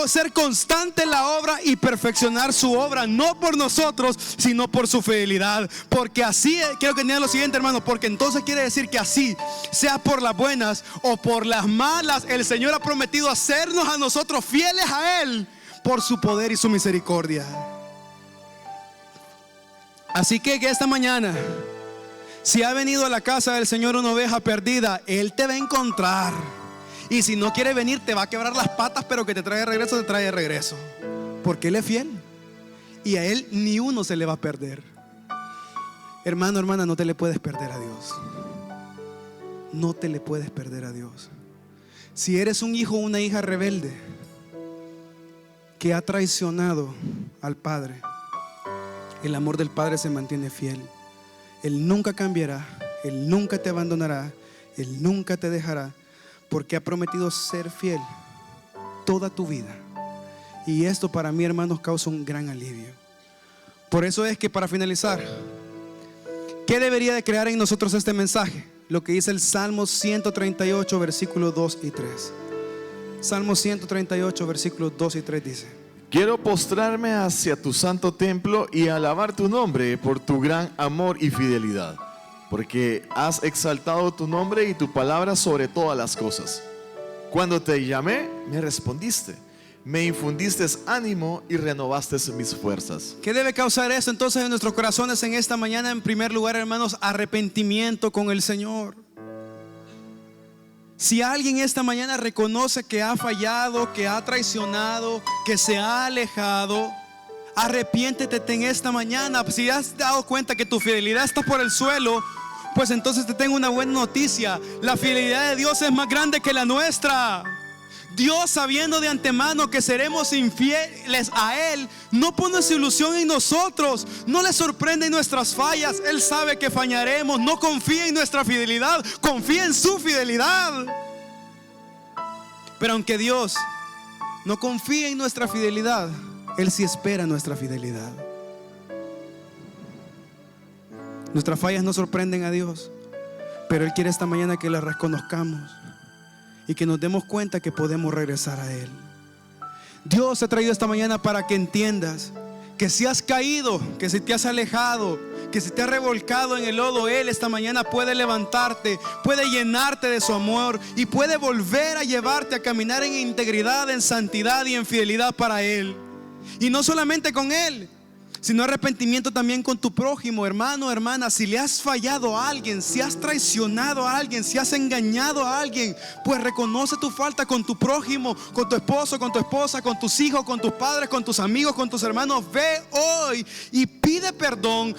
ser constante en la obra y perfeccionar su obra, no por nosotros, sino por su fidelidad. Porque así, quiero que entiendan lo siguiente, hermano, porque entonces quiere decir que así, sea por las buenas o por las malas, el Señor ha prometido hacernos a nosotros fieles a Él por su poder y su misericordia. Así que esta mañana, si ha venido a la casa del Señor una oveja perdida, Él te va a encontrar. Y si no quiere venir, te va a quebrar las patas, pero que te trae de regreso, te trae de regreso. Porque Él es fiel. Y a Él ni uno se le va a perder. Hermano, hermana, no te le puedes perder a Dios. No te le puedes perder a Dios. Si eres un hijo o una hija rebelde que ha traicionado al Padre, el amor del Padre se mantiene fiel. Él nunca cambiará, Él nunca te abandonará, Él nunca te dejará, porque ha prometido ser fiel toda tu vida. Y esto para mí, hermanos, causa un gran alivio. Por eso es que, para finalizar, ¿qué debería de crear en nosotros este mensaje? Lo que dice el Salmo 138, versículos 2 y 3. Salmo 138, versículos 2 y 3 dice: quiero postrarme hacia tu santo templo y alabar tu nombre por tu gran amor y fidelidad, porque has exaltado tu nombre y tu palabra sobre todas las cosas. Cuando te llamé, me respondiste, me infundiste ánimo y renovaste mis fuerzas. ¿Qué debe causar eso entonces en nuestros corazones en esta mañana? En primer lugar, hermanos, arrepentimiento con el Señor. Si alguien esta mañana reconoce que ha fallado, que ha traicionado, que se ha alejado, arrepiéntete en esta mañana. Si has dado cuenta que tu fidelidad está por el suelo, pues entonces te tengo una buena noticia: la fidelidad de Dios es más grande que la nuestra. Dios, sabiendo de antemano que seremos infieles a Él, no pone su ilusión en nosotros, no le sorprenden nuestras fallas. Él sabe que fallaremos, no confía en nuestra fidelidad, confía en su fidelidad. Pero aunque Dios no confía en nuestra fidelidad, Él sí espera nuestra fidelidad. Nuestras fallas no sorprenden a Dios, pero Él quiere esta mañana que las reconozcamos y que nos demos cuenta que podemos regresar a Él. Dios te ha traído esta mañana para que entiendas que si has caído, que si te has alejado, que si te has revolcado en el lodo, Él esta mañana puede levantarte, puede llenarte de su amor y puede volver a llevarte a caminar en integridad, en santidad y en fidelidad para Él. Y no solamente con Él, sino arrepentimiento también con tu prójimo, hermano, hermana. Si le has fallado a alguien, si has traicionado a alguien, si has engañado a alguien, pues reconoce tu falta con tu prójimo, con tu esposo, con tu esposa, con tus hijos, con tus padres, con tus amigos, con tus hermanos. Ve hoy y pide perdón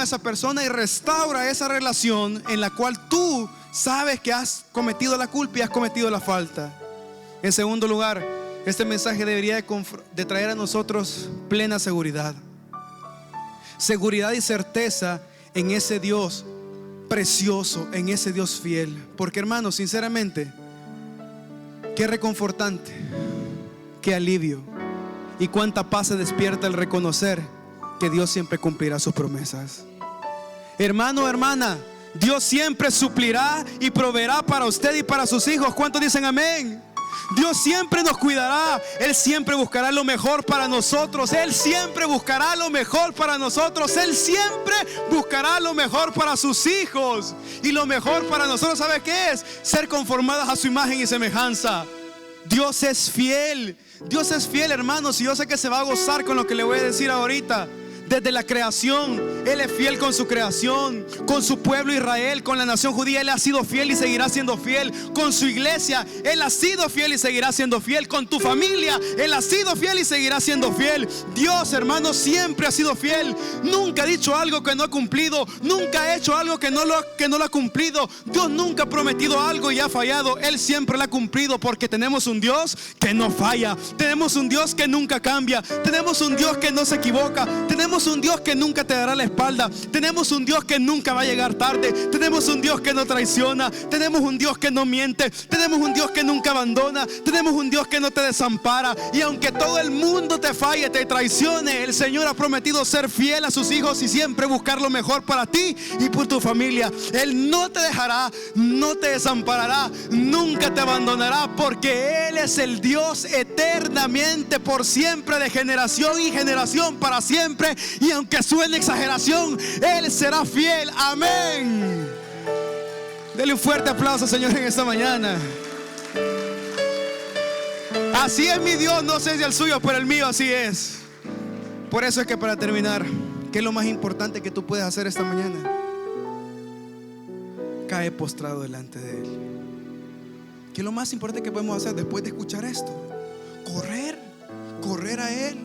a esa persona y restaura esa relación en la cual tú sabes que has cometido la culpa y has cometido la falta. En segundo lugar, este mensaje debería de traer a nosotros plena seguridad. Seguridad y certeza en ese Dios precioso, en ese Dios fiel. Porque, hermanos, sinceramente, qué reconfortante, qué alivio y cuánta paz se despierta el reconocer que Dios siempre cumplirá sus promesas. Hermano, hermana, Dios siempre suplirá y proveerá para usted y para sus hijos. ¿Cuántos dicen amén? Dios siempre nos cuidará. Él siempre buscará lo mejor para nosotros. Él siempre buscará lo mejor para nosotros. Él siempre buscará lo mejor para sus hijos. Y lo mejor para nosotros, ¿sabe qué es? Ser conformados a su imagen y semejanza. Dios es fiel. Dios es fiel, hermanos. Y yo sé que se va a gozar con lo que le voy a decir ahorita. Desde la creación, Él es fiel con su creación, con su pueblo Israel, con la nación judía. Él ha sido fiel y seguirá siendo fiel. Con su iglesia, Él ha sido fiel y seguirá siendo fiel. Con tu familia, Él ha sido fiel y seguirá siendo fiel. Dios, hermanos, siempre ha sido fiel. Nunca ha dicho algo que no ha cumplido. Nunca ha hecho algo que no lo ha cumplido. Dios nunca ha prometido algo y ha fallado. Él siempre lo ha cumplido, porque tenemos un Dios que no falla. Tenemos un Dios que nunca cambia. Tenemos un Dios que no se equivoca. Tenemos un Dios que nunca te dará la espalda. Tenemos un Dios que nunca va a llegar tarde. Tenemos un Dios que no traiciona. Tenemos un Dios que no miente. Tenemos un Dios que nunca abandona. Tenemos un Dios que no te desampara. Y aunque todo el mundo te falle, te traicione, el Señor ha prometido ser fiel a sus hijos y siempre buscar lo mejor para ti y por tu familia. Él no te dejará, no te desamparará, nunca te abandonará, porque Él es el Dios eternamente, por siempre, de generación y generación, para siempre. Y aunque suene exageración, Él será fiel. Amén. Dele un fuerte aplauso, Señor, en esta mañana. Así es mi Dios, no sé si el suyo, pero el mío así es. Por eso es que, para terminar, ¿qué es lo más importante que tú puedes hacer esta mañana? Cae postrado delante de Él. ¿Qué es lo más importante que podemos hacer después de escuchar esto? Correr a Él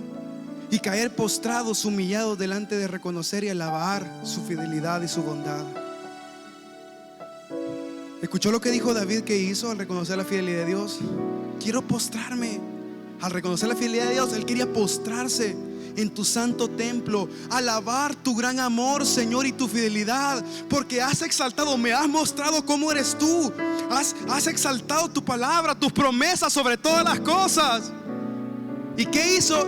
y caer postrados, humillados delante de reconocer y alabar su fidelidad y su bondad. ¿Escuchó lo que dijo David que hizo al reconocer la fidelidad de Dios? Quiero postrarme. Al reconocer la fidelidad de Dios, él quería postrarse en tu santo templo, alabar tu gran amor, Señor, y tu fidelidad, porque has exaltado, me has mostrado cómo eres tú. Has exaltado tu palabra, tus promesas sobre todas las cosas. ¿Y qué hizo?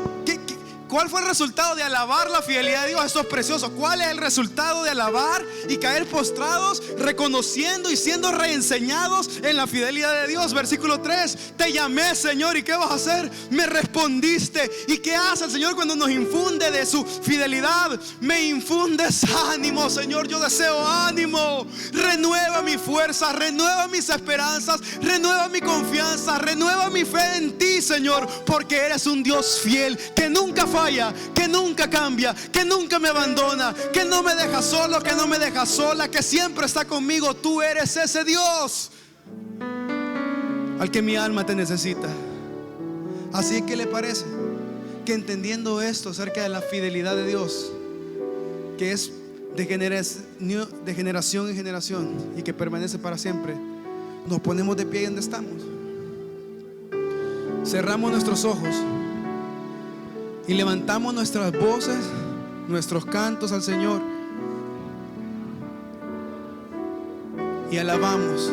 ¿Cuál fue el resultado de alabar la fidelidad de Dios? Eso es precioso. ¿Cuál es el resultado de alabar y caer postrados, reconociendo y siendo reenseñados en la fidelidad de Dios? Versículo 3: te llamé, Señor, ¿y qué vas a hacer? Me respondiste. ¿Y qué hace el Señor cuando nos infunde de su fidelidad? Me infundes ánimo, Señor. Yo deseo ánimo. Renueva mi fuerza, renueva mis esperanzas, renueva mi confianza, renueva mi fe en ti, Señor, porque eres un Dios fiel, que nunca falla, que nunca cambia, que nunca me abandona, que no me deja solo, que no me deja sola, que siempre está conmigo. Tú eres ese Dios al que mi alma te necesita. Así que, ¿le parece que entendiendo esto acerca de la fidelidad de Dios, que es de generación en generación y que permanece para siempre, nos ponemos de pie donde estamos, cerramos nuestros ojos y levantamos nuestras voces, nuestros cantos al Señor y alabamos